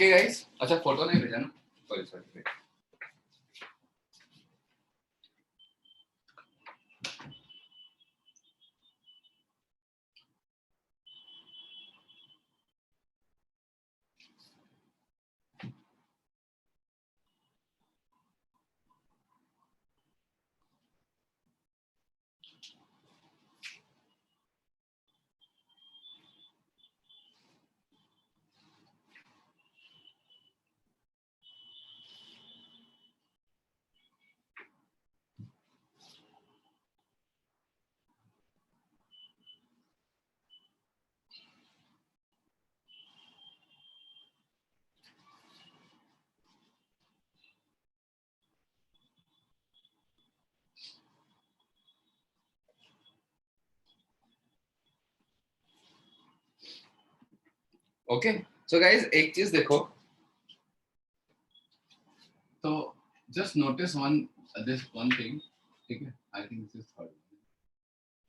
[SPEAKER 1] ओके गाइस, अच्छा फोटो नहीं भेजा ना, sorry sorry. Okay so guys, एक चीज देखो, तो just notice this one thing, ठीक है? I think this is third.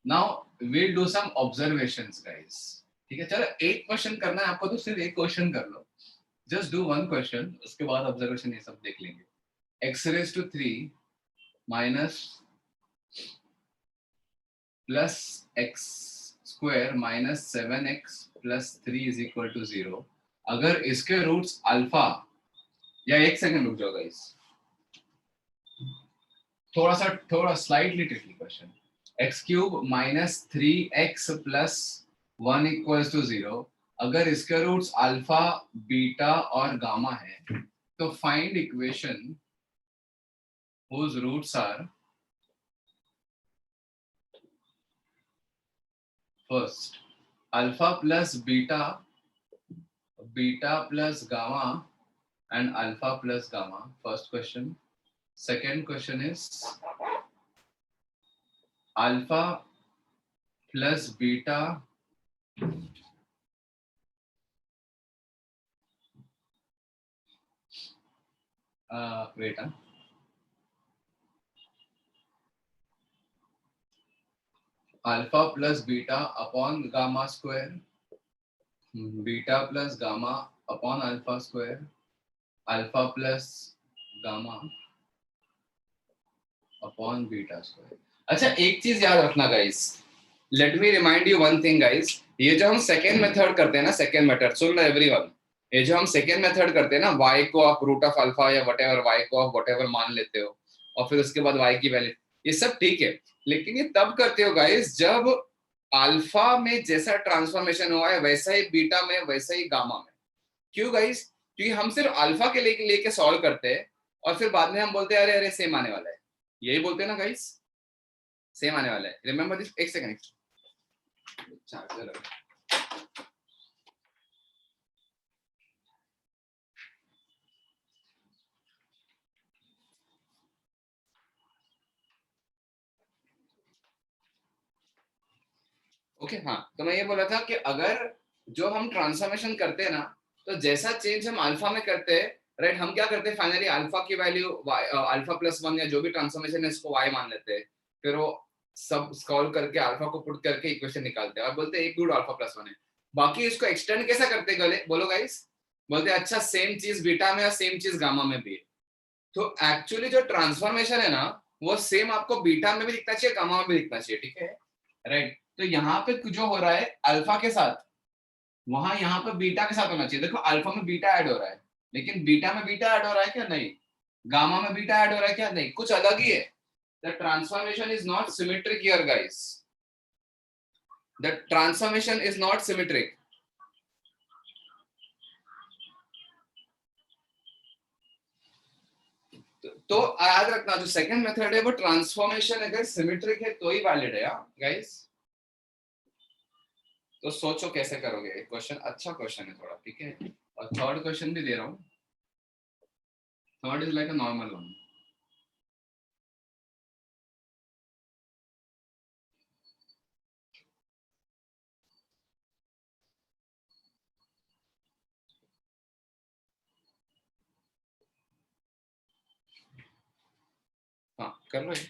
[SPEAKER 1] Now we'll do some observations guys, ठीक है? चलो एक क्वेश्चन करना है आपको, तो सिर्फ एक क्वेश्चन कर लो, जस्ट डू वन क्वेश्चन, उसके बाद ऑब्जर्वेशन ये सब देख लेंगे। x raised to 3 minus plus x square minus 7x plus 3 is equal to 0। अगर इसके रूट्स अल्फा, या एक सेकंड रुक जाओ गाइस, थोड़ा slightly tricky question. X cube minus 3x plus 1 equals to 0। अगर इसके रूट्स अल्फा, बीटा और गामा है, तो find equation whose roots are first alpha plus beta, beta plus gamma and alpha plus gamma। first question। second question is alpha plus beta wait, alpha plus beta upon gamma square, beta plus gamma upon alpha square, alpha plus gamma upon beta square। अच्छा एक चीज याद रखना guys, let me remind you one thing guys, ये जो हम second method करते हैं ना, सेकेंड मेथड, सुन लो एवरीवन, ये जो हम सेकेंड मेथड करते हैं ना, y को आप रूट ऑफ अल्फा या व्हाटएवर, y को आप व्हाटएवर मान लेते हो, और फिर उसके बाद y की वैल्यू, ये सब ठीक है, लेकिन ये तब करते हो गाइस जब अल्फा में जैसा ट्रांसफॉर्मेशन हुआ है वैसा ही बीटा में, वैसा ही गामा में। क्यों गाइस? क्योंकि हम सिर्फ अल्फा के लेके सॉल्व करते हैं, और फिर बाद में हम बोलते हैं अरे अरे सेम आने वाला है, यही बोलते हैं ना गाइस, सेम आने वाला है। Remember this. एक सेकंड, चार्जर ओके। हाँ, तो मैं ये बोला था कि अगर जो हम ट्रांसफॉर्मेशन करते हैं ना, तो जैसा चेंज हम अल्फा में करते हैं, राइट, हम क्या करते हैं फाइनली अल्फा की वैल्यू अल्फा प्लस 1 या जो भी ट्रांसफॉर्मेशन है इसको y मान लेते हैं, फिर वो सब सॉल्व करके अल्फा को पुट करके इक्वेशन निकालते हैं और बोलते हैं एक गुड अल्फा प्लस 1 है। बाकी इसको एक्सटेंड कैसा करते हैं बोलो गाइस? बोलते हैं अच्छा सेम चीज बीटा में और सेम चीज गामा में भी है। तो एक्चुअली जो ट्रांसफॉर्मेशन है ना, वो सेम आपको बीटा में भी दिखना चाहिए, गामा में भी दिखना चाहिए, ठीक है? राइट। तो यहाँ पे जो हो रहा है अल्फा के साथ, वहां यहाँ पे बीटा के साथ होना चाहिए। देखो अल्फा में बीटा ऐड हो रहा है, लेकिन बीटा में बीटा ऐड हो रहा है क्या? नहीं। गामा में बीटा ऐड हो रहा है क्या? नहीं, कुछ अलग ही है। The transformation is not symmetric here guys, the transformation is not symmetric. तो याद रखना जो सेकंड मेथड है वो ट्रांसफॉर्मेशन अगर सिमेट्रिक है तो ही वैलिड है गाइस। तो सोचो कैसे करोगे क्वेश्चन, अच्छा क्वेश्चन है थोड़ा, ठीक है? और थर्ड क्वेश्चन भी दे रहा हूँ, third is like a normal one. हाँ कर लो ये।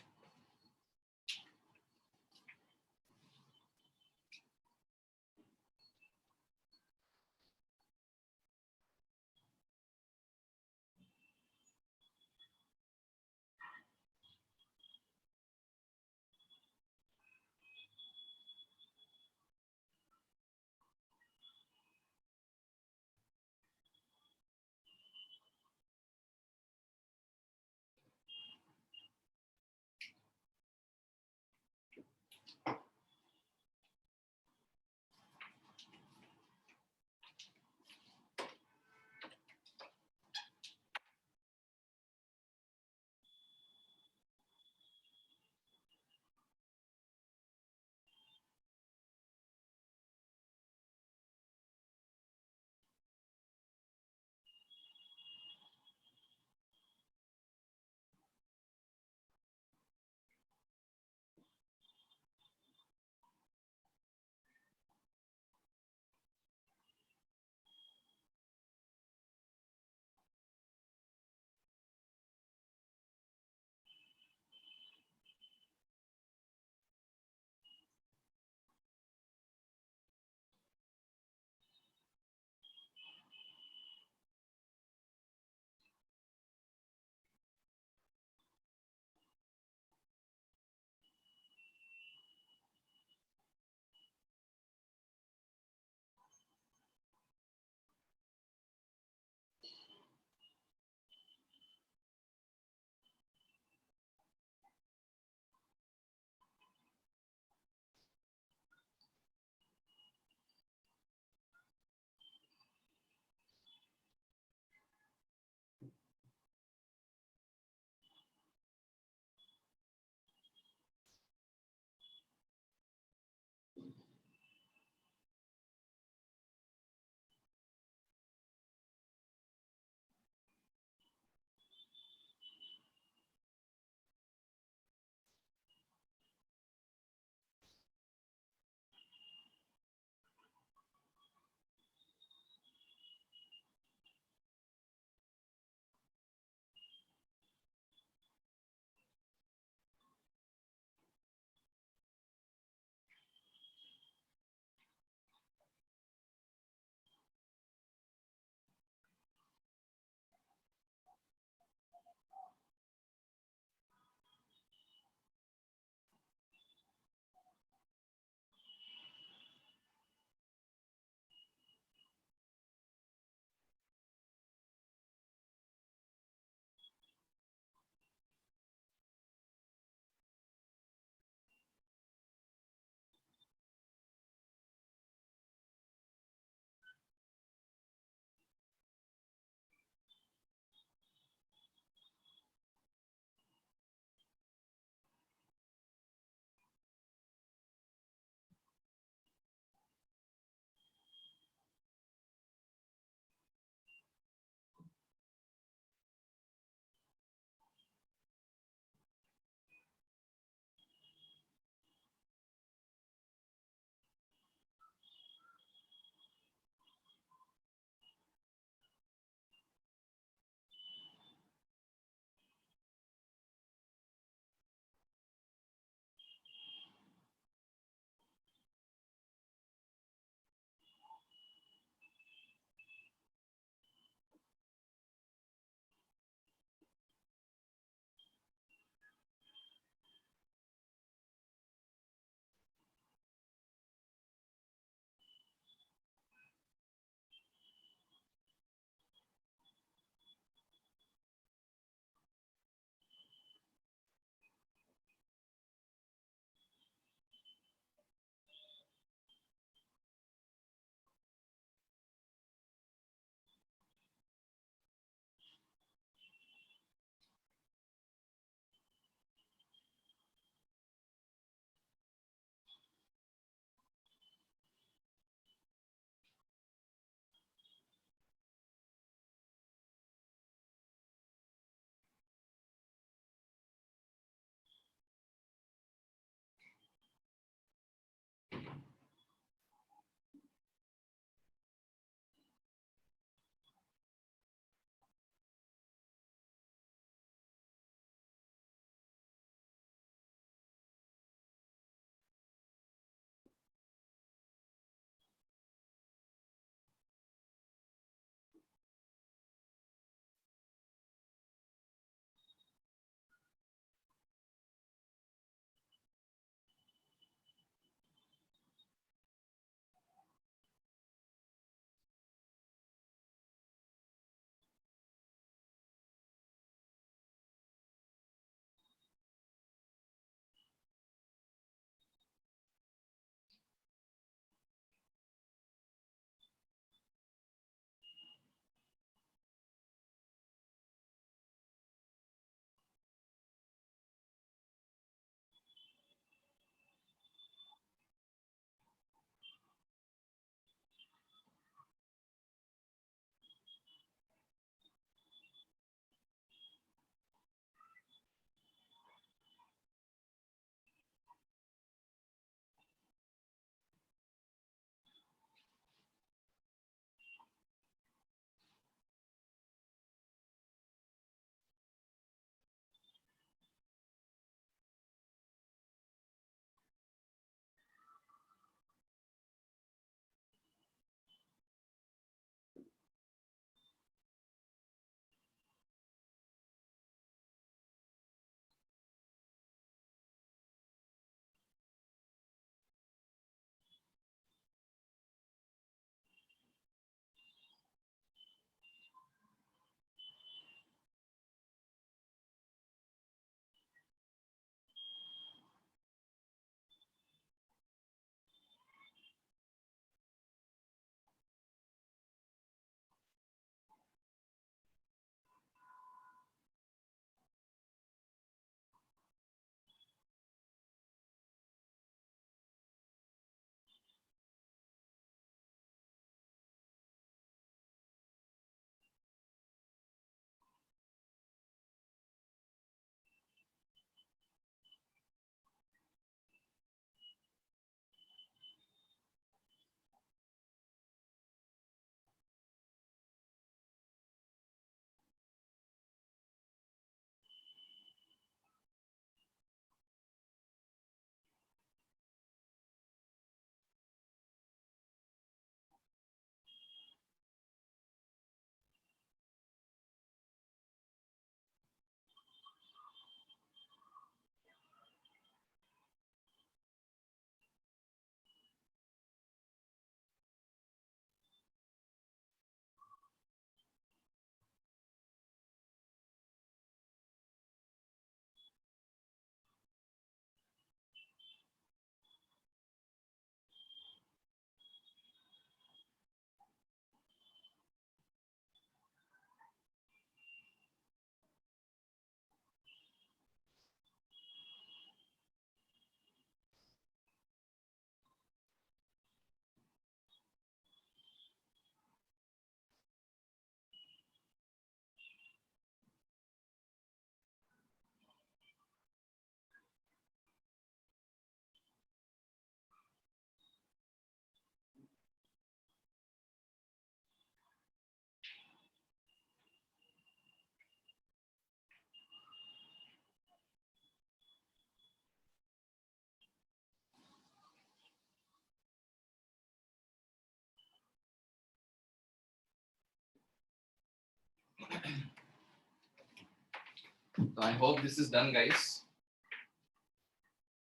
[SPEAKER 1] So I hope this is done, guys.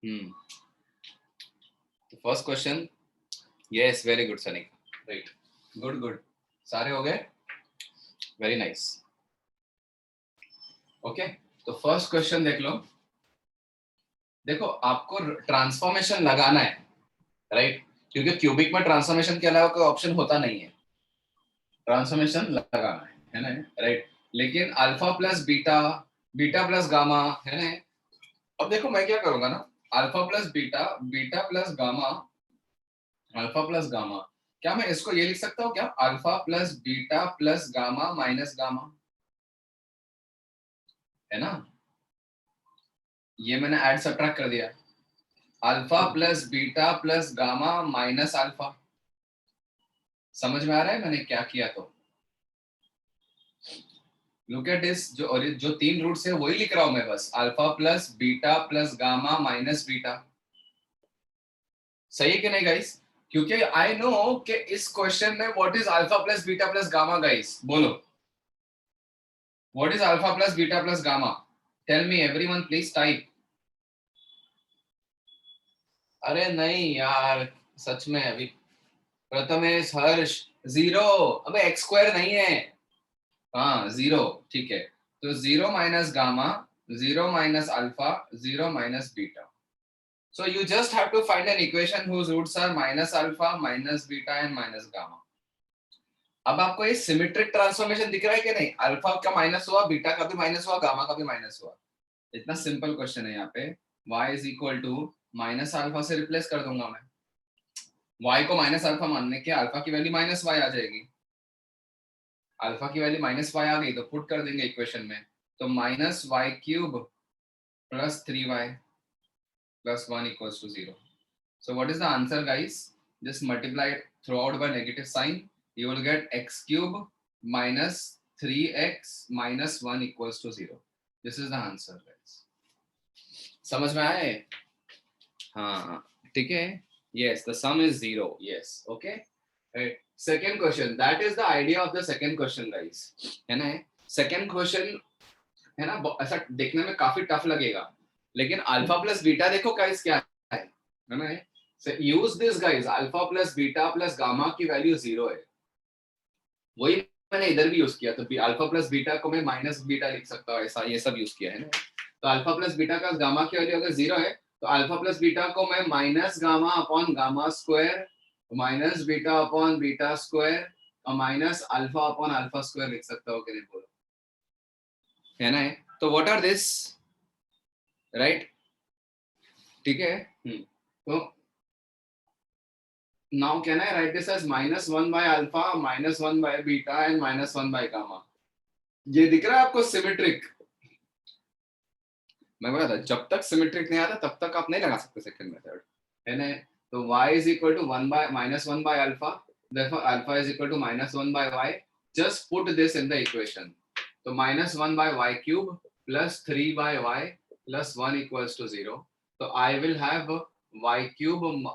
[SPEAKER 1] The first question, yes, very good, Sanika. Right, good. सारे हो गए? Very nice. Okay, तो फर्स्ट क्वेश्चन देख लो. देखो आपको ट्रांसफॉर्मेशन लगाना है, राइट? क्योंकि क्यूबिक में ट्रांसफॉर्मेशन के अलावा कोई ऑप्शन होता नहीं है. ट्रांसफॉर्मेशन लगाना है ना, राइट? लेकिन alpha plus beta, beta plus gamma है ना. अब देखो मैं क्या करूंगा ना, alpha plus beta, beta plus gamma, alpha plus gamma. क्या मैं इसको ये लिख सकता हूँ क्या, alpha plus beta plus gamma minus gamma, है ना? ये मैंने ऐड सब्ट्रैक्ट कर दिया. Alpha plus beta plus gamma minus alpha. समझ में आ रहा है मैंने क्या किया? तो लुक एट दिस, जो तीन रूट्स है वही लिख रहा हूं मैं, बस alpha plus beta plus gamma minus beta. सही है कि नहीं गाइस? क्योंकि आई नो कि इस क्वेश्चन में what is alpha plus beta plus gamma. Guys बोलो, what is alpha plus beta plus gamma? Tell me everyone, please type. अरे नहीं यार, सच में अभी प्रथमेश, हर्ष, जीरो. अबे एक्स स्क्वायर नहीं है. हाँ जीरो, ठीक है. तो zero minus gamma, zero minus alpha, zero minus beta. So you just have to find an equation whose roots are minus alpha, minus beta and minus gamma. अब आपको ये सिमेट्रिक ट्रांसफॉर्मेशन दिख रहा है कि नहीं? अल्फा का माइनस हुआ, बीटा का भी माइनस हुआ, गामा का भी माइनस हुआ. इतना सिंपल क्वेश्चन है यहाँ पे. y is equal to minus alpha से रिप्लेस कर दूंगा मैं. y को माइनस अल्फा मानने के अल्फा की वैल्यू माइनस y आ जाएगी. अल्फा की वैल्यू माइनस y आ गई तो पुट कर देंगे इक्वेशन में. तो minus y cube plus 3y plus 1 equals to 0. So what is the answer, guys? Just multiply it throughout by negative sign. You will get x cube minus 3x minus 1 equals to 0. This is the answer, guys. समझ में आए? हाँ, ठीक है. Yes, the sum is 0. Yes, okay. Right. Second question. That is the idea of the second question, guys. है ना? Second question है ना, ऐसा देखने में काफी टफ लगेगा, लेकिन अल्फा प्लस बीटा देखो गाइस क्या है ना. Use this guys, alpha plus beta plus gamma की वैल्यू 0 है. वही मैंने इधर भी यूज किया. तो अल्फा प्लस बीटा को मैं माइनस बीटा लिख सकता हूँ, ऐसा ये सब यूज किया है ना. तो अल्फा प्लस बीटा का गामा की वैल्यू अगर 0 है तो अल्फा प्लस बीटा को मैं minus gamma upon gamma square, minus beta upon beta square और minus alpha upon alpha square लिख सकता हूँ कि नहीं, बोलो, है ना? तो व्हाट आर दिस, राइट? ठीक है. तो now can I write this as minus 1 by alpha, minus 1 by beta and minus 1 by gamma. ये दिख रहा है आपको सिमेट्रिक? मैं बोला था जब तक सिमेट्रिक नहीं आता तब तक आप नहीं लगा सकते सेकंड मेथड, है ना. तो y is equal to 1 by minus 1 by alpha, therefore alpha is equal to minus 1 by y. Just put this in the equation. तो minus 1 by y cube plus 3 by y plus 1 equals to 0. So I will have y cube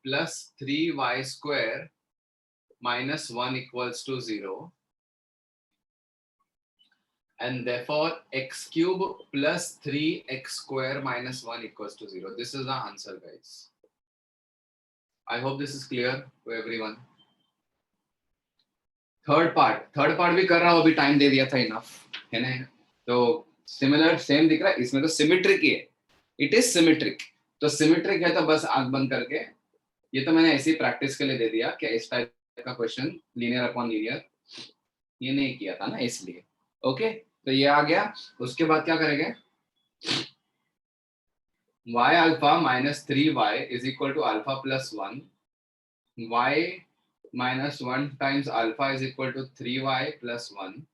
[SPEAKER 1] plus 3y square minus 1 equals to 0. And therefore x cube plus 3x square minus 1 equals to 0. This is the answer, guys. I hope this is clear to everyone. Third part भी कर रहा हूँ, अभी time दे दिया था enough, है ना. तो सिमिलर सेम दिख रहा है, इसमें तो सिमेट्रिक ही है. It is symmetric. तो सिमेट्रिक है तो बस आंख बंद करके, ये तो मैंने ऐसी प्रैक्टिस के लिए दे दिया कि इस टाइप का क्वेश्चन लीनियर अपॉन लीनियर ये नहीं किया था ना, इसलिए. ओके, तो ये आ गया. उसके बाद क्या करेंगे, y alpha minus 3y is equal to alpha plus 1. y minus 1 times alpha is equal to 3y plus 1.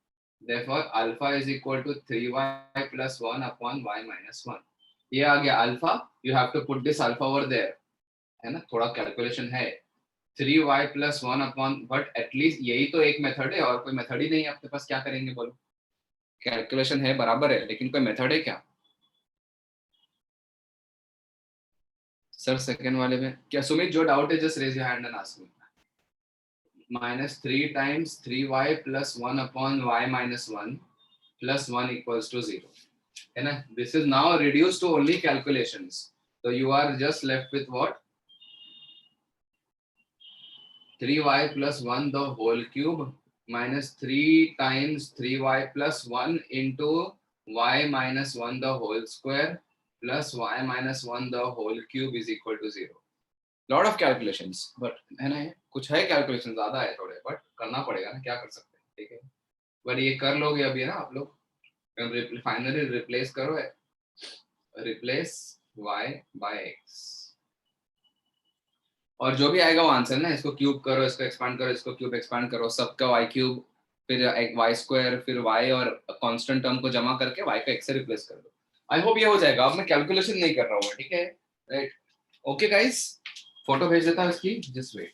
[SPEAKER 1] Therefore alpha is equal to 3y plus 1 upon y minus 1. ये आ गया alpha. You have to put this alpha over there, है ना. थोड़ा calculation है. 3y plus 1 upon, but at least यही तो एक मेथड है, और कोई मेथड ही नहीं है आपके पास. क्या करेंगे बोलो? कैलकुलेशन है बराबर है, लेकिन कोई मेथड है क्या? सर सेकंड वाले में क्या सुमित, जो डाउट है just raise your hand and ask me. minus 3 times 3y plus 1 upon y minus 1 plus 1 equals to 0. है ना? This is now reduced to only calculations. So you are just left with what? 3y plus 1 the whole cube minus 3 times 3y plus 1 into y minus 1 the whole square plus y minus 1 the whole cube is equal to 0. Lot of calculations, but है ना, कुछ है calculation ज़्यादा है थोड़े, but करना पड़ेगा ना, क्या कर सकते हैं, ठीक है? but ये कर लोगे अभी है ना आप लोग, फाइनली रिप्लेस करो, रिप्लेस y by x, और जो भी आएगा वो आंसर ना, इसको क्यूब करो, इसको एक्सपांड करो, इसको क्यूब एक्सपांड करो, सबका y क्यूब, फिर y स्क्वायर, फिर y और कांस्टेंट टर्म को जमा करके y का x से रिप्लेस कर दो. आई होप ये हो जाएगा. अब मैं कैलकुलेशन नहीं कर रहा हूँ, ठीक है? राइट, ओके गाइस, फोटो भेज देता हूँ इसकी, just wait.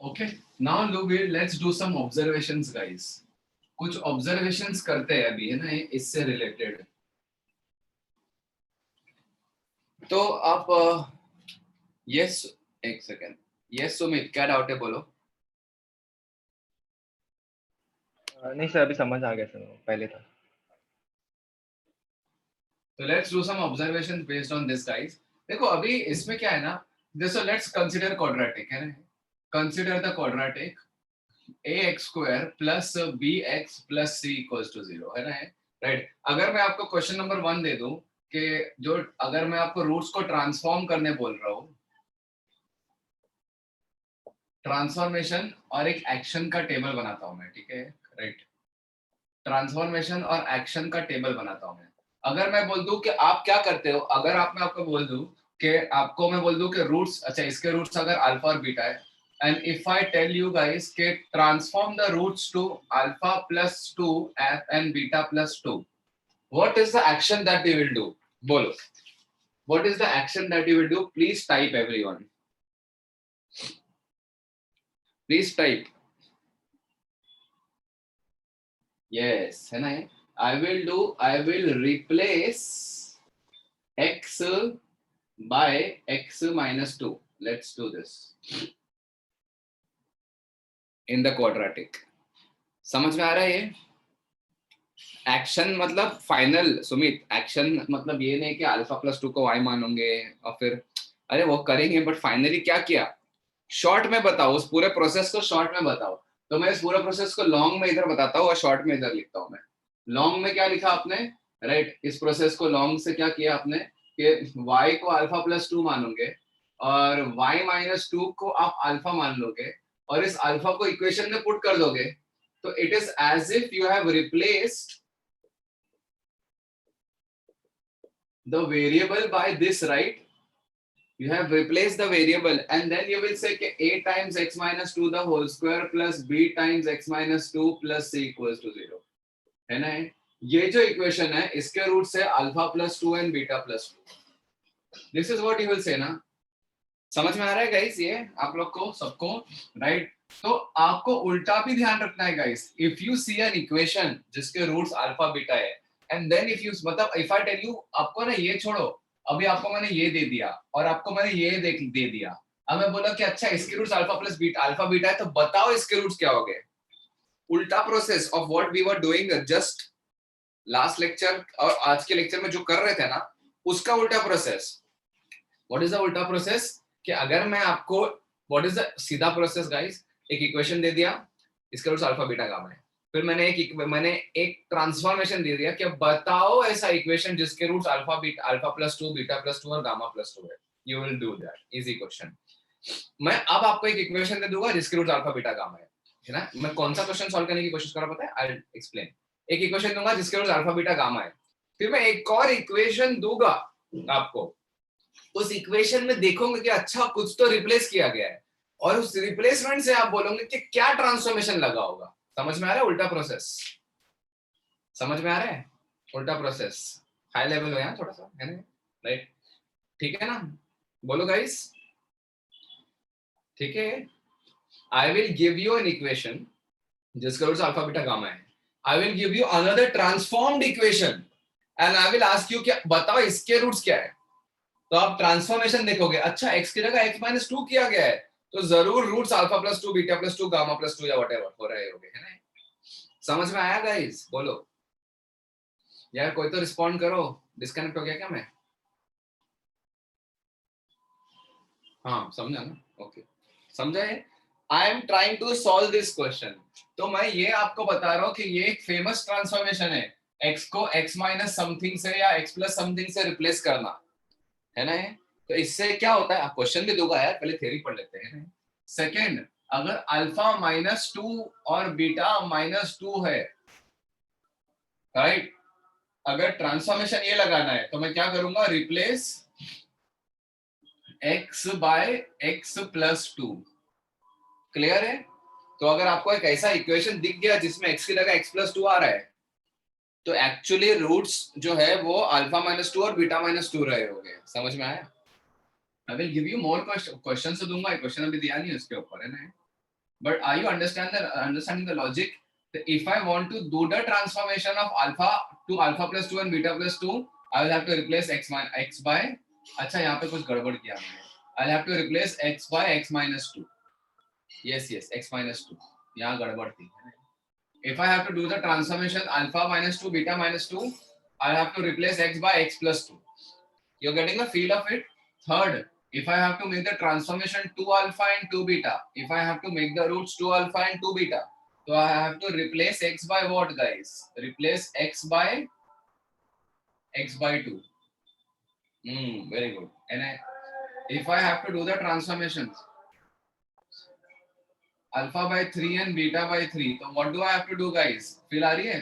[SPEAKER 1] Okay, now let's do some observations guys. कुछ observations करते हैं अभी, है ना, इससे रिलेटेड. तो आप यस, एक सेकेंड, यस सुमित, क्या डाउट है बोलो.
[SPEAKER 2] नहीं सर, अभी समझ आ गया सर, पहले था.
[SPEAKER 1] So let's do some observations based on this guys. देखो अभी इसमें क्या है ना, so let's consider quadratic, है ना, consider the quadratic ax square plus bx plus c equals to 0, है ना, राइट. अगर मैं आपको क्वेश्चन नंबर 1 दे दूं कि जो, अगर मैं आपको रूट्स को ट्रांसफॉर्म करने बोल रहा हूँ, ट्रांसफॉर्मेशन और एक एक्शन का टेबल बनाता हूं मैं, ठीक है, राइट, ट्रांसफॉर्मेशन और एक्शन का टेबल बनाता हूं मैं. अगर मैं बोल दूं कि आप क्या करते हो, अगर आप, मैं आपको बोल दूं कि आपको मैं बोल दूं कि रूट्स, अच्छा इसके रूट्स अगर अल्फा और बीटा है, and if I tell you guys कि transform the roots to alpha plus 2 and beta plus 2, what is the action that you will do? बोलो, what is the action that you will do? Please type everyone, please type. Yes, है ना, I will replace x by x minus 2. Let's do this in the quadratic. समझ में आ रहा है ये? Action मतलब फाइनल, सुमित, एक्शन मतलब ये नहीं कि अल्फा प्लस 2 को y मानोगे और फिर, अरे वो करेंगे, बट फाइनली क्या किया, शॉर्ट में बताओ, उस पूरे प्रोसेस को शॉर्ट में बताओ. तो मैं इस पूरे प्रोसेस को लॉन्ग में इधर बताता हूँ और शॉर्ट में इधर लिखता हूँ मैं. लॉन्ग में क्या लिखा आपने, राइट, इस प्रोसेस को लॉन्ग से क्या किया आपने कि y को अल्फा प्लस 2 मानोगे और y माइनस 2 को आप अल्फा मान लोगे और इस अल्फा को इक्वेशन में पुट कर दोगे, तो it is as if you have replaced the variable by this, right? You have replaced the variable and then you will say कि a times x minus 2 the whole square plus b times x minus 2 plus c equals to 0, है ना. ये जो equation है इसके root से alpha plus 2 and beta plus 2, this is what you will say ना. समझ में आ रहा है गाइस ये आप लोग को सबको, राइट? तो आपको उल्टा भी ध्यान रखना है guys. If you see an equation जिसके रूट्स अल्फा बीटा है एंड देन इफ यू, मतलब इफ आई टेल यू, आपको ना ये छोड़ो, अभी आपको मैंने ये दे दिया और आपको मैंने ये दे दिया, अब मैं बोला कि अच्छा इसके roots alpha plus beta, alpha beta है, तो बताओ इसके रूट्स क्या हो गए. उल्टा process of what we were doing just last lecture और आज के लेक्चर में जो कर रहे थे ना, उसका उल्टा प्रोसेस. व्हाट इज द उल्टा प्रोसेस? कि अगर मैं आपको, व्हाट इज द सीधा प्रोसेस गाइस, एक इक्वेशन दे दिया, इसके रूट्स अल्फा बीटा गामा है, फिर मैंने एक ट्रांसफॉर्मेशन दे दिया कि बताओ ऐसा इक्वेशन जिसके roots alpha beta, alpha plus 2, beta plus 2 और गामा प्लस 2 है. You will do that, easy question. मैं अब आपको एक इक्वेशन दे दूंगा जिसके रूट्स अल्फा बीटा गामा है, है ना। मैं कौन सा क्वेश्चन सॉल्व करने की कोशिश कर रहा पता है, आई विल एक्सप्लेन। एक इक्वेशन दूंगा जिसके रूट्स अल्फा बीटा गामा है, फिर मैं एक और इक्वेशन दूंगा आपको, उस इक्वेशन में देखोगे कि अच्छा कुछ तो रिप्लेस किया गया है, और उस रिप्लेसमेंट से आप बोलोगे कि क्या ट्रांसफॉर्मेशन लगा होगा। समझ में आ रहा है उल्टा प्रोसेस? समझ में आ रहा है उल्टा प्रोसेस? हाई लेवल हो यहाँ थोड़ा सा, है ना, राइट? ठीक है ना, बोलो गाइस, ठीक है। I will give you an equation जिसका रूट्स अल्फा बीटा गामा है। I will give you another transformed equation and I will ask you क्या बताओ इसके रूट्स क्या है। तो आप ट्रांसफॉर्मेशन देखोगे, अच्छा x की जगह x-2 किया गया है, तो जरूर roots alpha plus 2 beta plus 2 gamma plus 2 या व्हाटएवर हो रहे होंगे, है ना। समझ में आया गाइस? बोलो यार, कोई तो रिस्पॉन्ड करो। डिस्कनेक्ट हो गया क्या मैं? हाँ समझा ना, ओके समझा है। I am trying to solve this question. तो मैं ये आपको बता रहा हूँ कि ये एक फेमस ट्रांसफॉर्मेशन है, x को x माइनस समथिंग से या x प्लस समथिंग से रिप्लेस करना, है ना। तो इससे क्या होता है, आप क्वेश्चन भी दूंगा यार, पहले थ्योरी पढ़ लेते हैं। सेकंड, अगर अल्फा -2 और बीटा -2 है, राइट, अगर ट्रांसफॉर्मेशन ये लगाना है तो मैं क्या करूंगा, replace x by x plus 2। Clear है? तो अगर आपको एक ऐसा इक्वेशन दिख गया जिसमें x की जगह x प्लस 2 आ रहा है, तो एक्चुअली रूट्स जो है वो अल्फा -2 और बीटा -2 रहे होंगे। समझ में आया? I will give you more question तो दूंगा, क्वेश्चन अभी दिया नहीं उसके ऊपर, है ना। But are you understanding the logic? If I want to do the transformation of alpha to alpha plus 2 and beta plus 2, I will have to replace x by, अच्छा यहाँ पे कुछ गड़बड़ किया मैंने, I'll have to replace x by x minus 2. Yes, x minus 2. यहाँ गड़बड़ थी। If I have to do the transformation alpha minus 2 beta minus 2, I'll have to replace x by x plus 2. You're getting the feel of it? Third, if I have to make the transformation 2 alpha and 2 beta, if I have to make the roots 2 alpha and 2 beta, so I have to replace x by what, guys? Replace x by 2. Very good. And if I have to do the transformations alpha by 3 and beta by 3, so what do I have to do, guys? Feel आ रही है?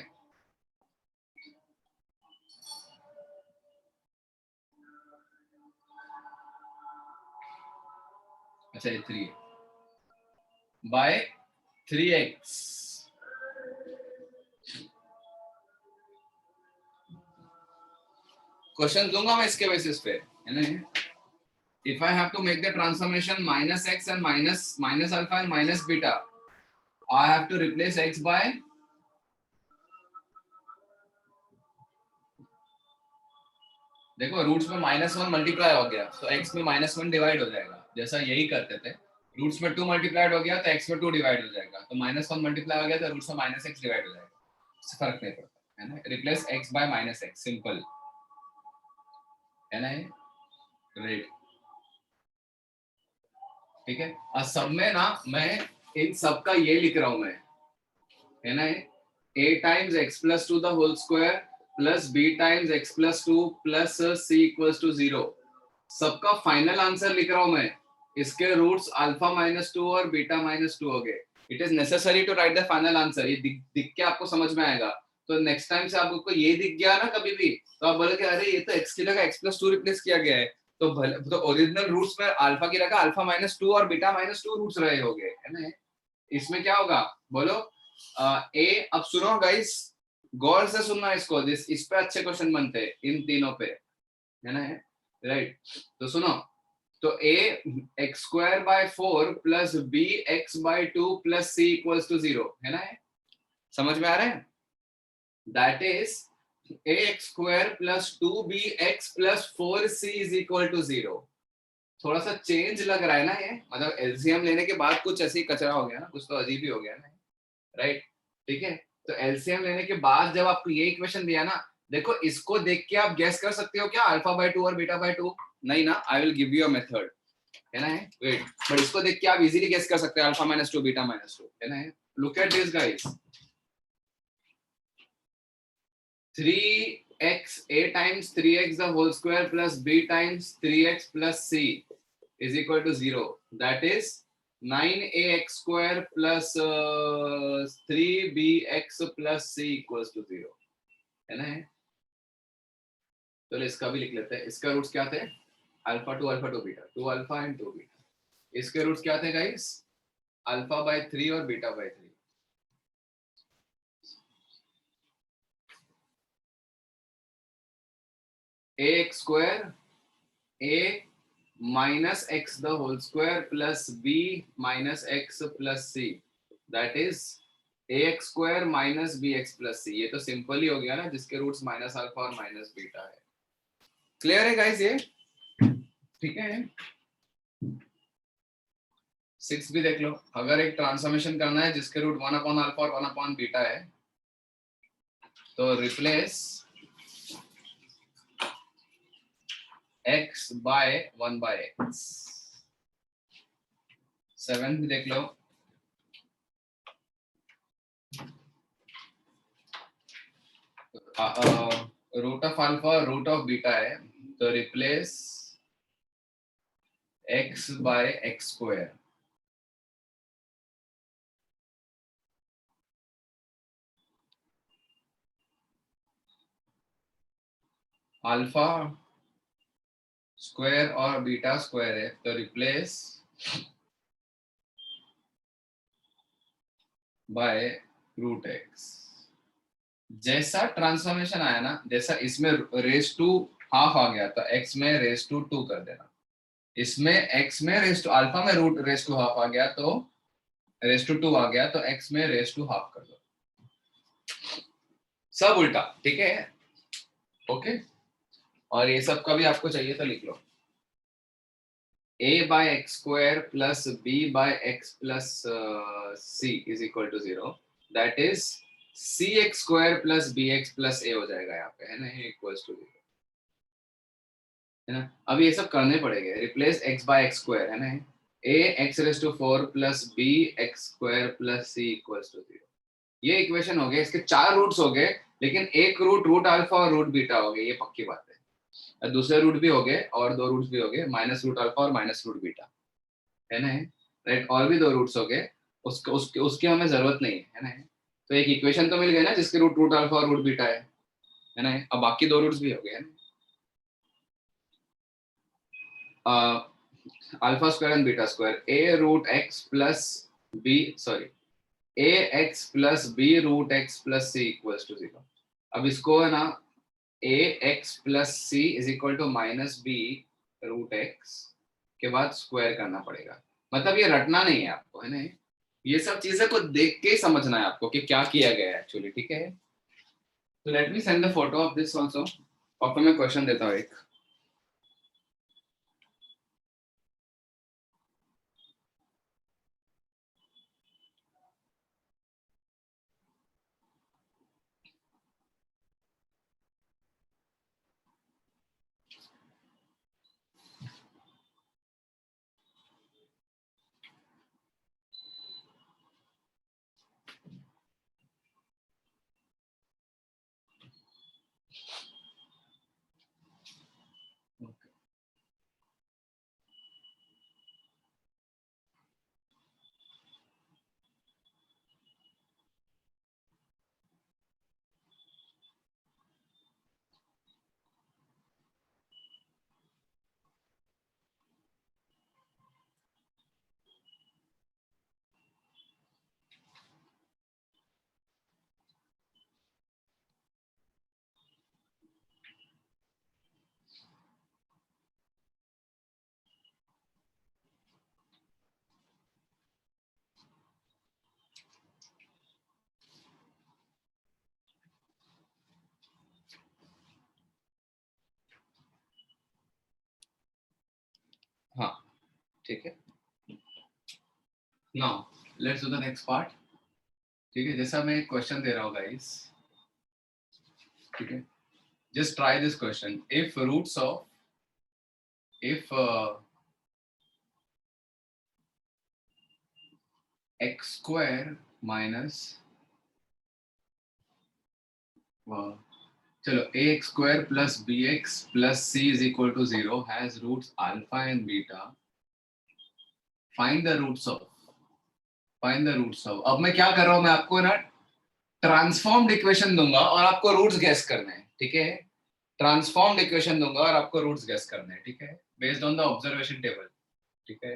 [SPEAKER 1] अच्छा ये 3 by 3x. Question दूंगा मैं इसके basis पे, है ना। If I have to make the transformation minus x and minus alpha and minus beta, I have to replace x by, देखो रूट्स में -1 मल्टीप्लाई हो गया तो x में -1 डिवाइड हो जाएगा, जैसा यही करते थे। रूट्स में 2 मल्टीप्लाइड हो गया तो x में 2 डिवाइड हो जाएगा, तो -1 मल्टीप्लाई हो गया तो रूट्स में -x डिवाइड हो जाएगा, इससे फर्क नहीं पड़ता, है ना। Replace x by -x, simple, है ना। राइट, ठीक है। और सब में ना मैं इन सब का ये लिख रहा हूं मैं, है ना, a times x plus 2 the whole square plus b times x plus 2 plus c equals to 0, सबका फाइनल आंसर लिख रहा हूं मैं। इसके रूट्स अल्फा -2 और बीटा -2 हो गए। It is necessary to write the final answer. ये दिख के आपको समझ में आएगा, तो नेक्स्ट टाइम से आपको ये दिख गया ना कभी भी, तो आप बोले कि अरे ये तो x की जगह x plus 2 रिप्लेस किया गया है, तो भले तो ओरिजिनल रूट्स में अल्फा की जगह अल्फा -2 और बीटा -2 रूट्स रहे होंगे, है ना। इसमें क्या होगा बोलो, ए। अब सुनो गाइस, गौर से सुनना इसको, इस पे अच्छे क्वेश्चन बनते हैं इन तीनों पे, है ना, राइट। तो सुनो, तो a x² by 4 plus b x by 2 plus c equals to 0, है ना। समझ में आ रहा है? That is ax² plus 2bx plus 4c is equal to 0। थोड़ा सा चेंज लग रहा है ना ये, मतलब एलसीएम लेने के बाद कुछ ऐसे ही कचरा हो गया ना, कुछ तो अजीब ही हो गया ना, राइट, ठीक है। तो एलसीएम लेने के बाद जब आपको ये इक्वेशन दिया ना, देखो इसको देख के आप गेस कर सकते हो क्या अल्फा बाय 2 और बीटा बाय 2? नहीं ना, I will give you a method, है ना, वेट, बट इसको देख के आप इजीली गेस कर सकते हो अल्फा -2 बीटा -2, है ना। Look at this guys, 3x a times 3x the whole square plus b times 3x plus c is equal to 0. That is 9ax square plus 3bx plus c equals to 0 है ना। चलो इसका भी लिख लेते हैं। इसका रूट्स क्या थे? Alpha two beta, 2 alpha and 2 beta. इसके रूट्स क्या थे गाइस? अल्फा बाय 3 और beta by 3। ax square a minus x the whole square plus b minus x plus c, that is ax square minus bx plus c। ये तो simple ही हो गया ना, जिसके रूट्स माइनस अल्फा और minus beta है। Clear है guys ये? ठीक है। 6 भी देख लो। अगर एक ट्रांसफॉर्मेशन करना है जिसके रूट 1 अपॉन अल्फा और 1 अपॉन बीटा है, तो replace x by 1 by x। 7 भी देख लो। Root of alpha root of beta है, तो replace x by x square. Alpha square और बीटा स्क्वायर है, तो रिप्लेस बाय रूट एक्स। जैसा ट्रांसफॉर्मेशन आया ना, जैसा इसमें रेस टू हाफ आ गया, तो x में रेस टू 2 कर देना। इसमें x में रेस टू अल्फा में रूट रेस टू हाफ आ गया, तो रेस टू 2 आ गया, तो x में रेस टू हाफ कर दो। सब उल्टा, ठीक है? ओके। और ये सब का भी आपको चाहिए तो लिख लो। a by x square plus b by x plus c is equal to 0, that is cx square plus bx plus a हो जाएगा यहाँ पे, है ना? इक्वल्स टू 0, है ना? अब ये सब करने पड़ेंगे। Replace x by x square, है ना? a x raised to 4 plus b x square plus c equals to 0। ये इक्वेशन हो गए। इसके 4 रूट्स हो गए, लेकिन एक रूट अल्फा और रूट बीटा हो गए, ये पक्की बात है। दूसरे रूट भी हो गए और 2 रूट्स भी हो गए, माइनस रूट अल्फा और माइनस रूट बीटा, है ना? राइट। और भी 2 रूट्स हो गए, उसकी हमें जरूरत नहीं है ना? तो एक इक्वेशन तो मिल गई ना जिसके रूट अल्फा और रूट बीटा है ना? अब बाकी 2 रूट्स भी हो गए, alpha square and beta square. a root x plus b, sorry, ax plus b root x plus c equals to 0। अब इसको है ना ax plus c is equal to minus b root x के बाद square करना पड़ेगा। मतलब ये रटना नहीं है आपको, है ना? ये सब चीजें को देख के समझना है आपको कि क्या किया गया है एक्चुअली, ठीक है? तो let me send the photo of this also. और मैं क्वेश्चन देता हूँ एक। हाँ, ठीक है। Now let's do the next part. ठीक है, जैसा मैं क्वेश्चन दे रहा हूँ गाइस, ठीक है? Just try this question. If roots of x square minus, चलो ax square plus bx plus c is equal to 0 has roots alpha and beta, find the roots of find the roots of, अब मैं क्या कर रहा हूं, मैं आपको ना ट्रांसफॉर्म्ड इक्वेशन दूंगा और आपको रूट्स गेस करने हैं, ठीक है। ट्रांसफॉर्म्ड इक्वेशन दूंगा और आपको रूट्स गेस करने हैं, ठीक है, based on the observation table, ठीक है।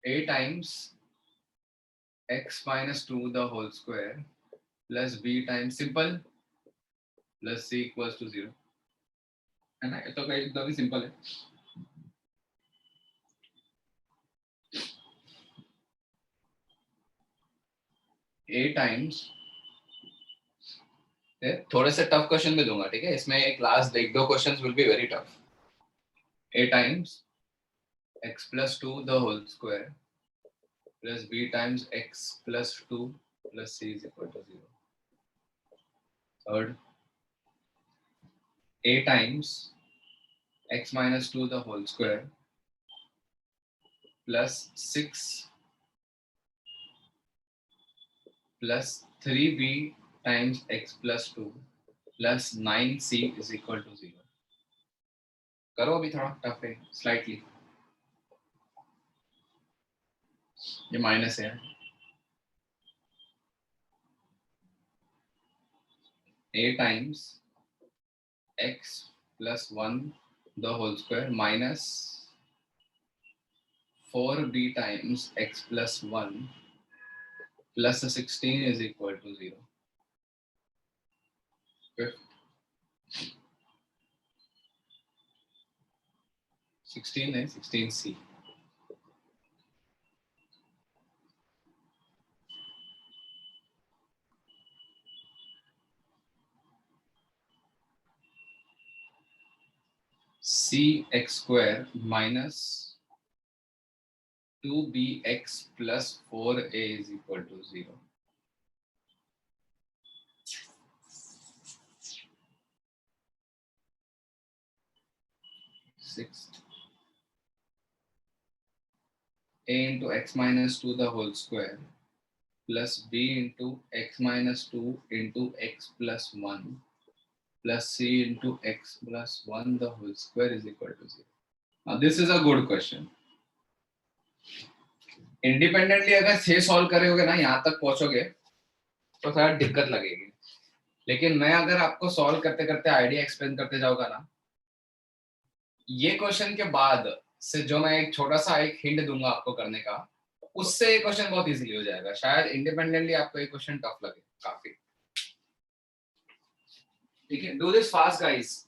[SPEAKER 1] a times x minus two the whole square plus b times simple plus c equals to 0, है ना, ये तो एकदम ही सिंपल है। a टाइम्स, थोड़े से टफ क्वेश्चन भी दूंगा, ठीक है, इसमें एक लास्ट एक दो questions will be very tough. a times x plus two the whole square plus b times x plus two plus c is equal to 0। Third, a times x minus 2 the whole square plus 6 plus 3b times x plus 2 plus 9c is equal to 0। करो, अभी थोड़ा tough है slightly, ये minus है। a times x plus 1 the whole square minus 4b times x plus 1 plus 16 is equal to 0। Fifth, 16 है, 16c। c x square minus 2bx plus 4a is equal to 0। Sixth, a into x minus 2 the whole square plus b into x minus 2 into x plus 1 plus c into x plus 1 the whole square is equal to 0। Now this is a good question। Independently अगर 6 solve करे होगे ना, यहाँ तक पहुंचोगे तो थोड़ा दिक्कत लगेगी, लेकिन मैं अगर आपको सॉल्व करते करते आइडिया एक्सप्लेन करते जाऊंगा ना, ये क्वेश्चन के बाद से जो मैं एक छोटा सा एक हिंट दूंगा आपको करने का, उससे ये क्वेश्चन बहुत इजीली हो जाएगा। शायद इंडिपेंडेंटली आपको ये क्वेश्चन टफ लगे काफी, ठीक है। Do this fast guys.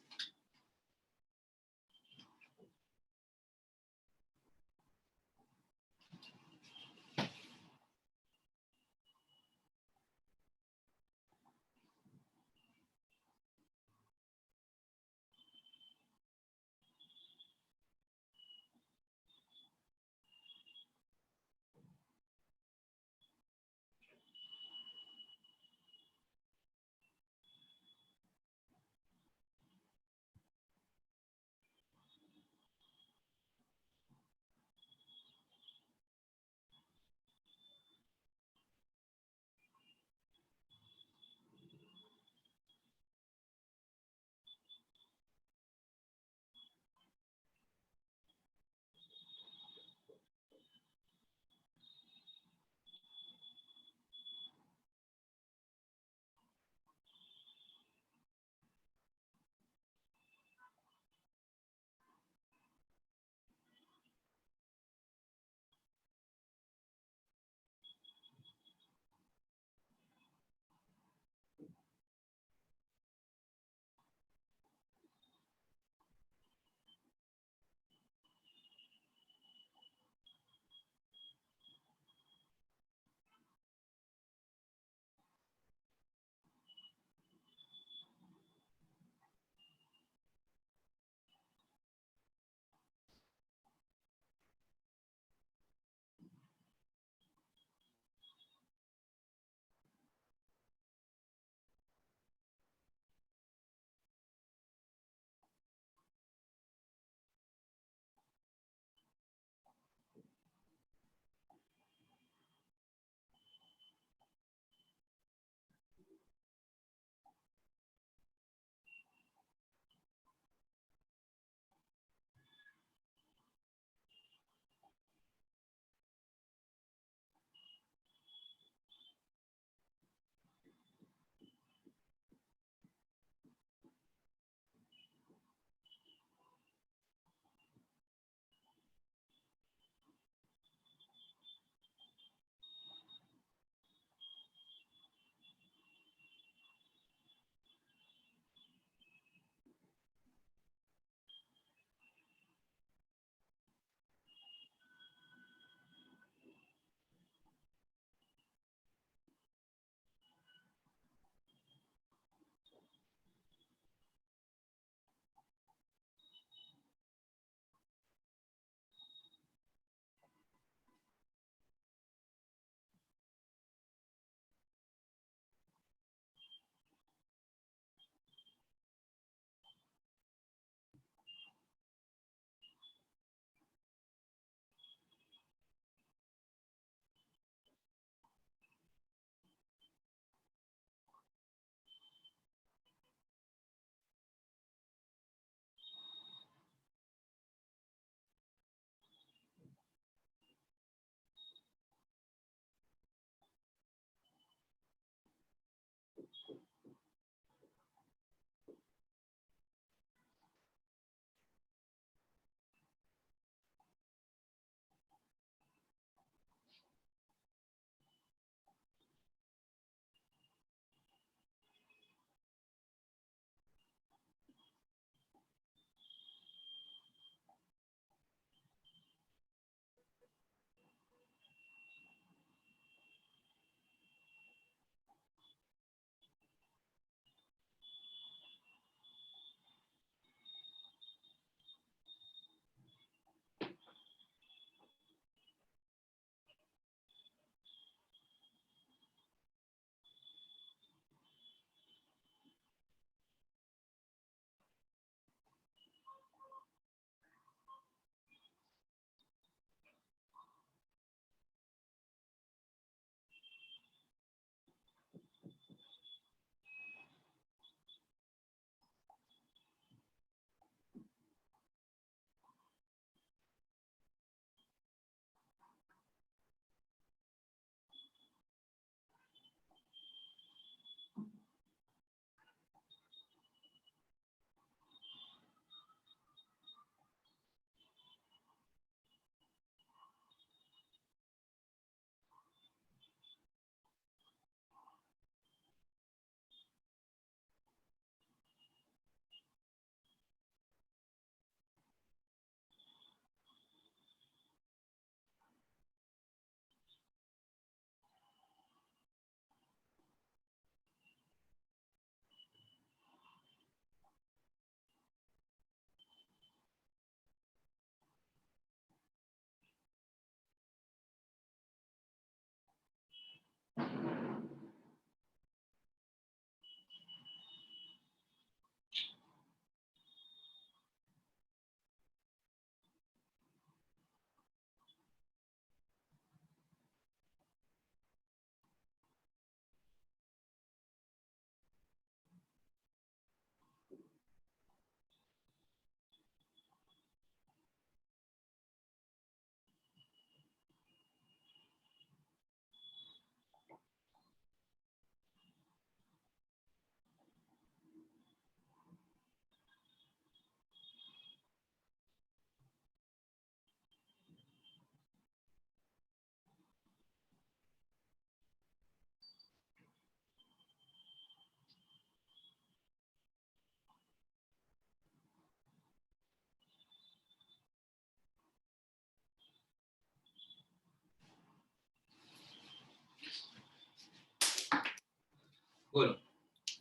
[SPEAKER 1] बोलो।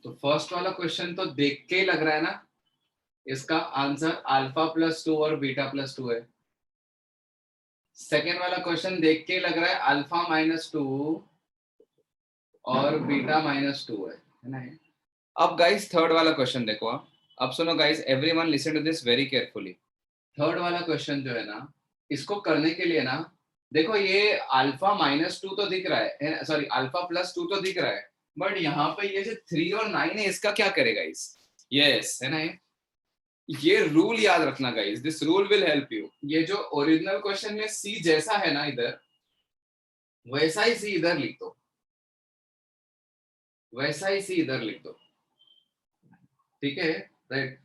[SPEAKER 1] तो फर्स्ट वाला क्वेश्चन तो देख के ही लग रहा है ना, इसका आंसर अल्फा प्लस 2 और बीटा प्लस 2 है। सेकेंड वाला क्वेश्चन देख के ही लग रहा है अल्फा माइनस 2 और बीटा माइनस 2 है ना। अब गाइस थर्ड वाला क्वेश्चन देखो आप। अब सुनो guys, everyone listen to this very carefully. Third वाला क्वेश्चन जो है ना, इसको करने के लिए ना, देखो ये अल्फा माइनस 2 तो दिख रहा है, सॉरी अल्फा प्लस 2 तो दिख रहा है, बट यहाँ पे ये जो 3 और 9 है, इसका क्या करेगा गाइस? यस, है ना। ये रूल याद रखना guys, this rule will help you. ये जो ओरिजिनल क्वेश्चन में सी जैसा है ना इधर, वैसा ही सी इधर लिख दो, वैसा ही सी इधर लिख दो, ठीक है, राइट।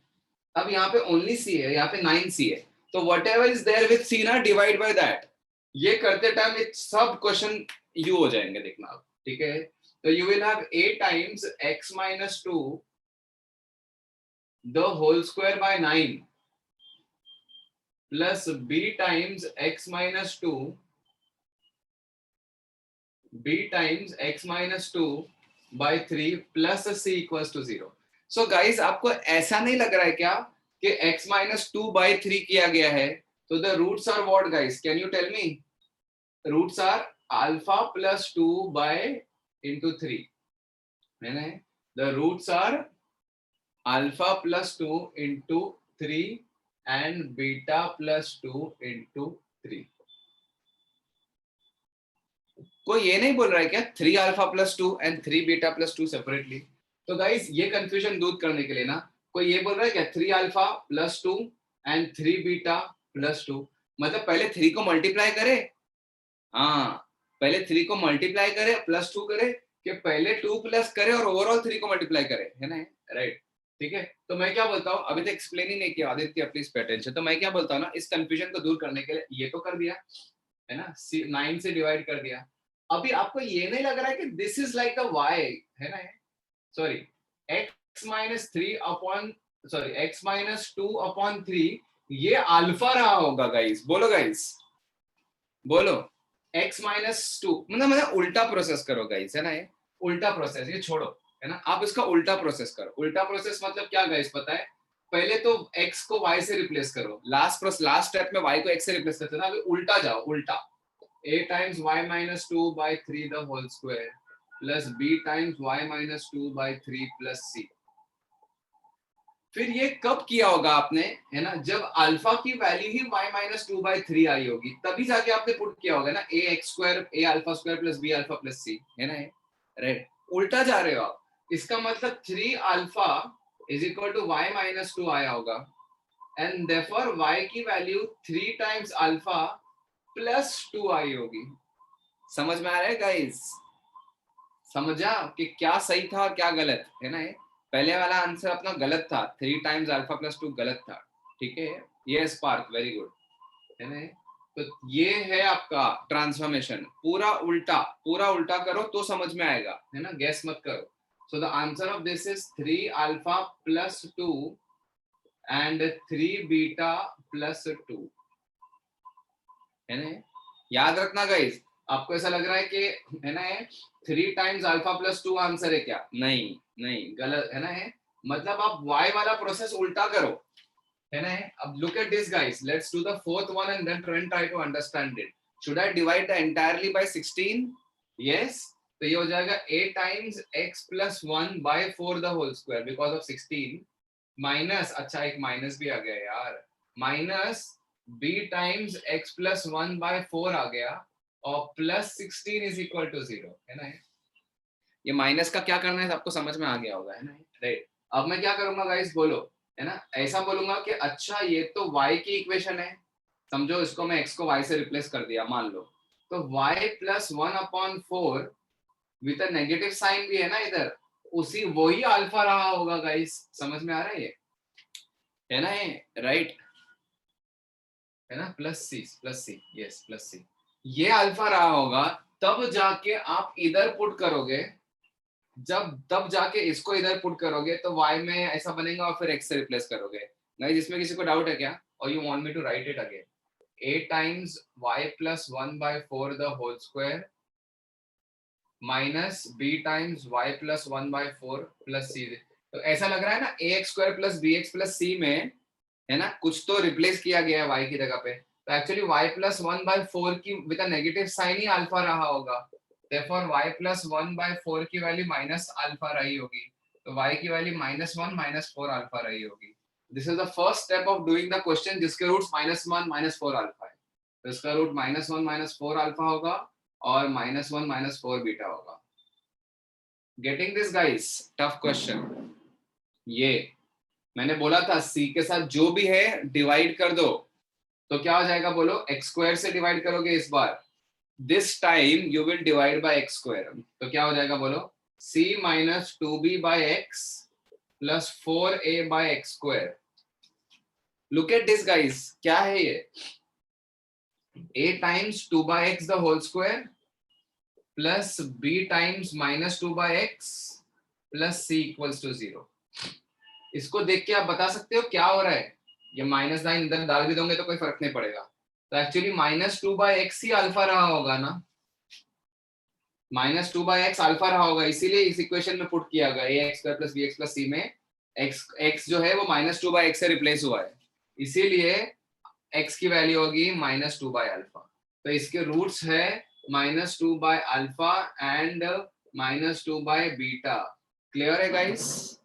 [SPEAKER 1] अब यहाँ पे ओनली सी है, यहाँ पे 9 सी है, तो whatever is there with c ना, डिवाइड बाय दैट। ये करते टाइम ये सब क्वेश्चन यू हो जाएंगे, देखना आप, ठीक है। तो you will have a times x minus 2 the whole square by 9 plus b times x minus 2 b times x minus 2 by 3 plus c equals to 0। So guys, आपको ऐसा नहीं लग रहा है क्या कि x माइनस 2 बाय 3 किया गया है? तो the roots are what guys, can you tell me? Roots are alpha plus 2 by into 3, है ना। The roots are alpha plus 2 into 3 and beta plus 2 into 3। कोई ये नहीं बोल रहा है क्या 3 alpha plus 2 and 3 beta plus 2 separately? तो गाइस ये कंफ्यूजन दूर करने के लिए ना, कोई ये बोल रहा है क्या 3 alpha plus 2 and 3 beta plus 2? मतलब पहले 3 को मल्टीप्लाई करे, हाँ, पहले 3 को मल्टीप्लाई करे प्लस 2 करे, कि पहले 2 प्लस करे और ओवरऑल 3 को मल्टीप्लाई करे, है ना, राइट। ठीक है, तो मैं क्या बोलता हूँ, अभी तो एक्सप्लेन ही नहीं किया आदित्य, प्लीज पे अटेंशन। तो मैं क्या बोलता हूँ ना, इस कंफ्यूजन को दूर करने के लिए ये तो कर दिया, है ना, 9 से डिवाइड कर दिया। अभी आपको ये नहीं लग रहा है कि this is like a y, है ना, sorry x minus 3 upon, sorry x minus 2 upon 3, ये अल्फा रहा होगा गाइस? बोलो गाइस, बोलो। x माइनस 2 मतलब उल्टा प्रोसेस करो गाइस, है ना, ये उल्टा प्रोसेस, ये छोड़ो, है ना, आप इसका उल्टा प्रोसेस करो। उल्टा प्रोसेस मतलब क्या गाइस पता है? पहले तो x को y से रिप्लेस करो, लास्ट स्टेप में y को x से रिप्लेस करते ना, अभी उल्टा जाओ, उल्टा। a times y minus 2 by 3 the whole square plus b times y minus 2 by 3 plus c। फिर ये कब किया होगा आपने, है ना, जब अल्फा की value he y minus 2 by 3 आई होगी, तभी जाके आपने पुट किया होगा ना, a x square a alpha square plus b alpha plus c, है ना, राइट। उल्टा जा रहे हो आप, इसका मतलब 3 alpha is equal to y minus 2 आया होगा, एंड देयरफॉर y की वैल्यू 3 टाइम्स अल्फा प्लस 2 आई होगी। समझ में आ रहा है गाइस? समझा कि क्या सही था और क्या गलत, है ना। पहले वाला आंसर अपना गलत था, 3 टाइम्स अल्फा प्लस 2 गलत था, ठीक है। यस पार्थ, वेरी गुड, है ना। तो ये है आपका ट्रांसफॉर्मेशन, पूरा उल्टा करो तो समझ में आएगा, है ना, गैस मत करो। So the answer of this is 3 alpha plus 2 and 3 beta plus 2, है ना। याद रखना गाइस, आपको ऐसा लग रहा है कि, है ना, 3 टाइम्स अल्फा प्लस 2 आंसर है क्या? नहीं नहीं, गलत, है ना। मतलब आप y वाला प्रोसेस उल्टा करो, है ना। अब look at this guys, let's do the fourth one and then try to understand it. Should I divide the entirely by 16? Yes, तो ये हो जाएगा a times x plus 1 by 4 the whole square because of 16 minus, अच्छा एक minus भी आ गया यार, minus b times x plus 1 by 4 आ गया, और प्लस 16 इज इक्वल टू 0, है ना। ये माइनस का क्या करना है आपको समझ में आ गया होगा, है ना, राइट। अब मैं क्या करूंगा गाइस, बोलो, है ना, ऐसा बोलूंगा कि अच्छा ये तो y की इक्वेशन है, समझो इसको मैं x को y से रिप्लेस कर दिया मान लो, तो y plus 1 upon 4 with a negative sign भी है ना इधर, उसी वही अल्फा रहा होगा गाइस। समझ में आ रहा है ये, है ना, ये राइट, है ना, प्लस सी, यस प्लस सी, ये अल्फा रहा होगा, तब जाके आप इधर पुट करोगे, जब तब जाके इसको इधर पुट करोगे तो y में ऐसा बनेगा और फिर x से रिप्लेस करोगे। गाइस इसमें किसी को डाउट है क्या, और you want me to write it again? a times y plus 1 by 4 the whole square minus b times y plus 1/4 plus c. तो ऐसा लग रहा है ना a x square plus b x plus c में, है ना, कुछ तो रिप्लेस किया गया है वाई की जगह पे। तो एक्चुअली वाई प्लस 1/4 की विद अ नेगेटिव साइन ही अल्फा रहा होगा। देयरफॉर वाई प्लस 1/4 की वैल्यू माइनस अल्फा रही होगी। तो y की वैल्यू -1 -4 अल्फा रही होगी। This is the first step of doing the question जिसके रूट्स -1 -4 अल्फा है। तो इसका रूट -1 -4 अल्फा होगा और -1 -4 बीटा होगा। Getting this guys? Tough question. ये मैंने बोला था c के साथ जो भी है डिवाइड कर दो। तो क्या हो जाएगा बोलो? x स्क्वायर से डिवाइड करोगे इस बार, this time you will divide by x square. तो क्या हो जाएगा बोलो? c minus 2b by x plus 4a by x square. Look at this guys, क्या है ये? a times 2 by x the whole square plus b times -2 by x plus c equals to 0। इसको देख के आप बता सकते हो क्या हो रहा है? ये माइनस साइन इधर डाल भी दोगे तो कोई फर्क नहीं पड़ेगा। तो एक्चुअली -2 बाय एक्स ही अल्फा रहा होगा ना, -2 बाय एक्स अल्फा रहा होगा, इसीलिए इस इक्वेशन में पुट किया गया a x square plus b x plus c में x जो है वो -2 बाय एक्स से रिप्लेस हुआ है, इसीलिए x की वैल्यू होगी -2 बाय अल्फा। तो इसके रूट्स है -2 by alpha and -2 by beta. Clear है guys?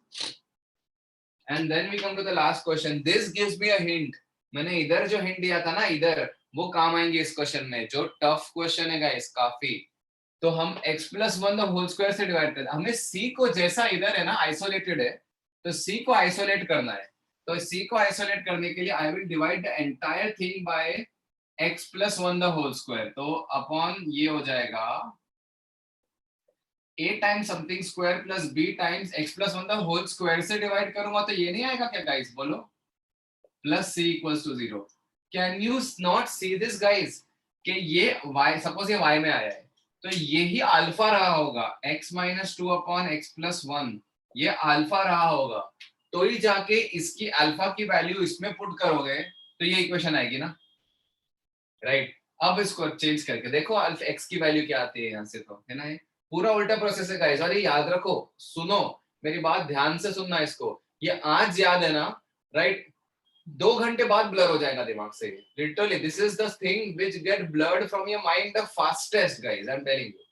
[SPEAKER 1] And then we come to the last question. This gives me a hint. मैंने इधर जो हिंट दिया था ना, इधर वो काम आएंगे इस क्वेश्चन में, जो टफ क्वेश्चन है गाइस काफी। तो हम x plus 1 the whole square से डिवाइड करते हैं। हमें c को जैसा इधर है ना आइसोलेटेड है, तो c को आइसोलेट करना है। तो c को आइसोलेट करने के लिए I will divide the entire thing by x plus 1 the whole square. तो अपॉन ये हो जाएगा a times something square plus b times x plus 1 the whole square से डिवाइड करूंगा तो ये नहीं आएगा क्या गाइस? बोलो, plus c equals to 0। Can you not see this guys कि ये y, सपोज ये y में आया है तो ये ही अल्फा रहा होगा, x minus 2 upon x plus 1, ये अल्फा रहा होगा। तो ही जाके इसकी अल्फा की वैल्यू इसमें पुट करोगे तो ये इक्वेशन आएगी ना, राइट? अब इसको चेंज करके देखो अल्फा x की वैल्यू क्या आती है यहाँ से, तो है ना, ये पूरा उल्टा प्रोसेस है गाइस। और ये याद रखो, सुनो मेरी बात ध्यान से सुनना इसको, ये आज याद है ना, राइट? 2 घंटे बाद ब्लर हो जाएगा दिमाग से। Literally this is the thing which get blurred from your mind the fastest guys, I am telling you.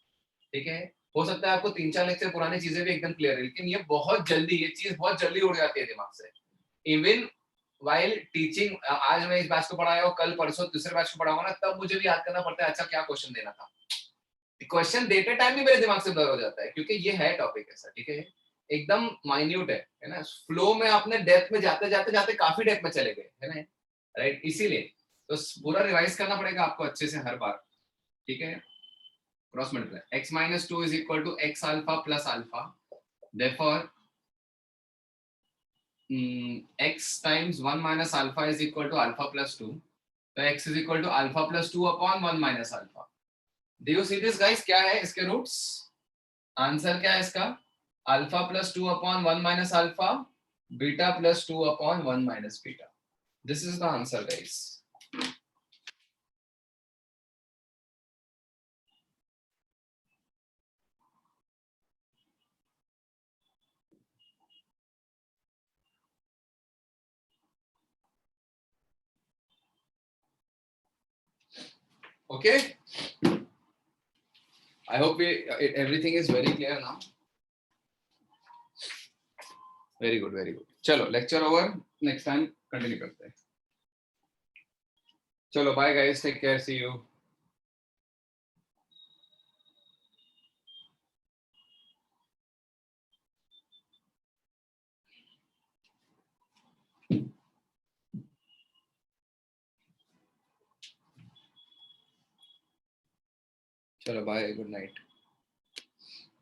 [SPEAKER 1] ठीक है, हो सकता है आपको 3-4 लेक्चर पुरानी चीजें भी एकदम क्लियर है, लेकिन ये बहुत जल्दी, ये चीज बहुत जल्दी उड़ जाती है दिमाग से। इवन वाइल टीचिंग, आज मैं इस बैच को पढ़ाया हूँ, कल परसों दूसरे बैच को पढ़ाऊंगा ना, तब मुझे भी याद करना पड़ता है अच्छा क्या क्वेश्चन देना था। क्वेश्चन देते टाइम भी मेरे दिमाग से ब्लर हो जाता है, क्योंकि ये है टॉपिक ऐसा, ठीक है, एकदम माइन्यूट है ना, फ्लो में आपने डेप्थ में जाते जाते जाते काफी डेप्थ में चले गए, है ना, राइट? इसीलिए तो पूरा रिवाइज करना पड़ेगा आपको अच्छे से हर बार, ठीक है? Cross multiply x minus 2 is equal to x alpha plus alpha, therefore x times 1 minus alpha is equal to alpha plus 2। तो x is equal to alpha plus 2 upon 1 minus alpha. Do you see this guys? क्या है इसके roots? Answer क्या है इसका? Alpha plus 2 upon 1 minus alpha, beta plus 2 upon 1 minus beta. This is the answer guys. Okay, I hope everything is very clear now. Very good, very good. चलो lecture over, next time continue करते हैं। चलो bye guys, take care, see you. चलो bye, good night.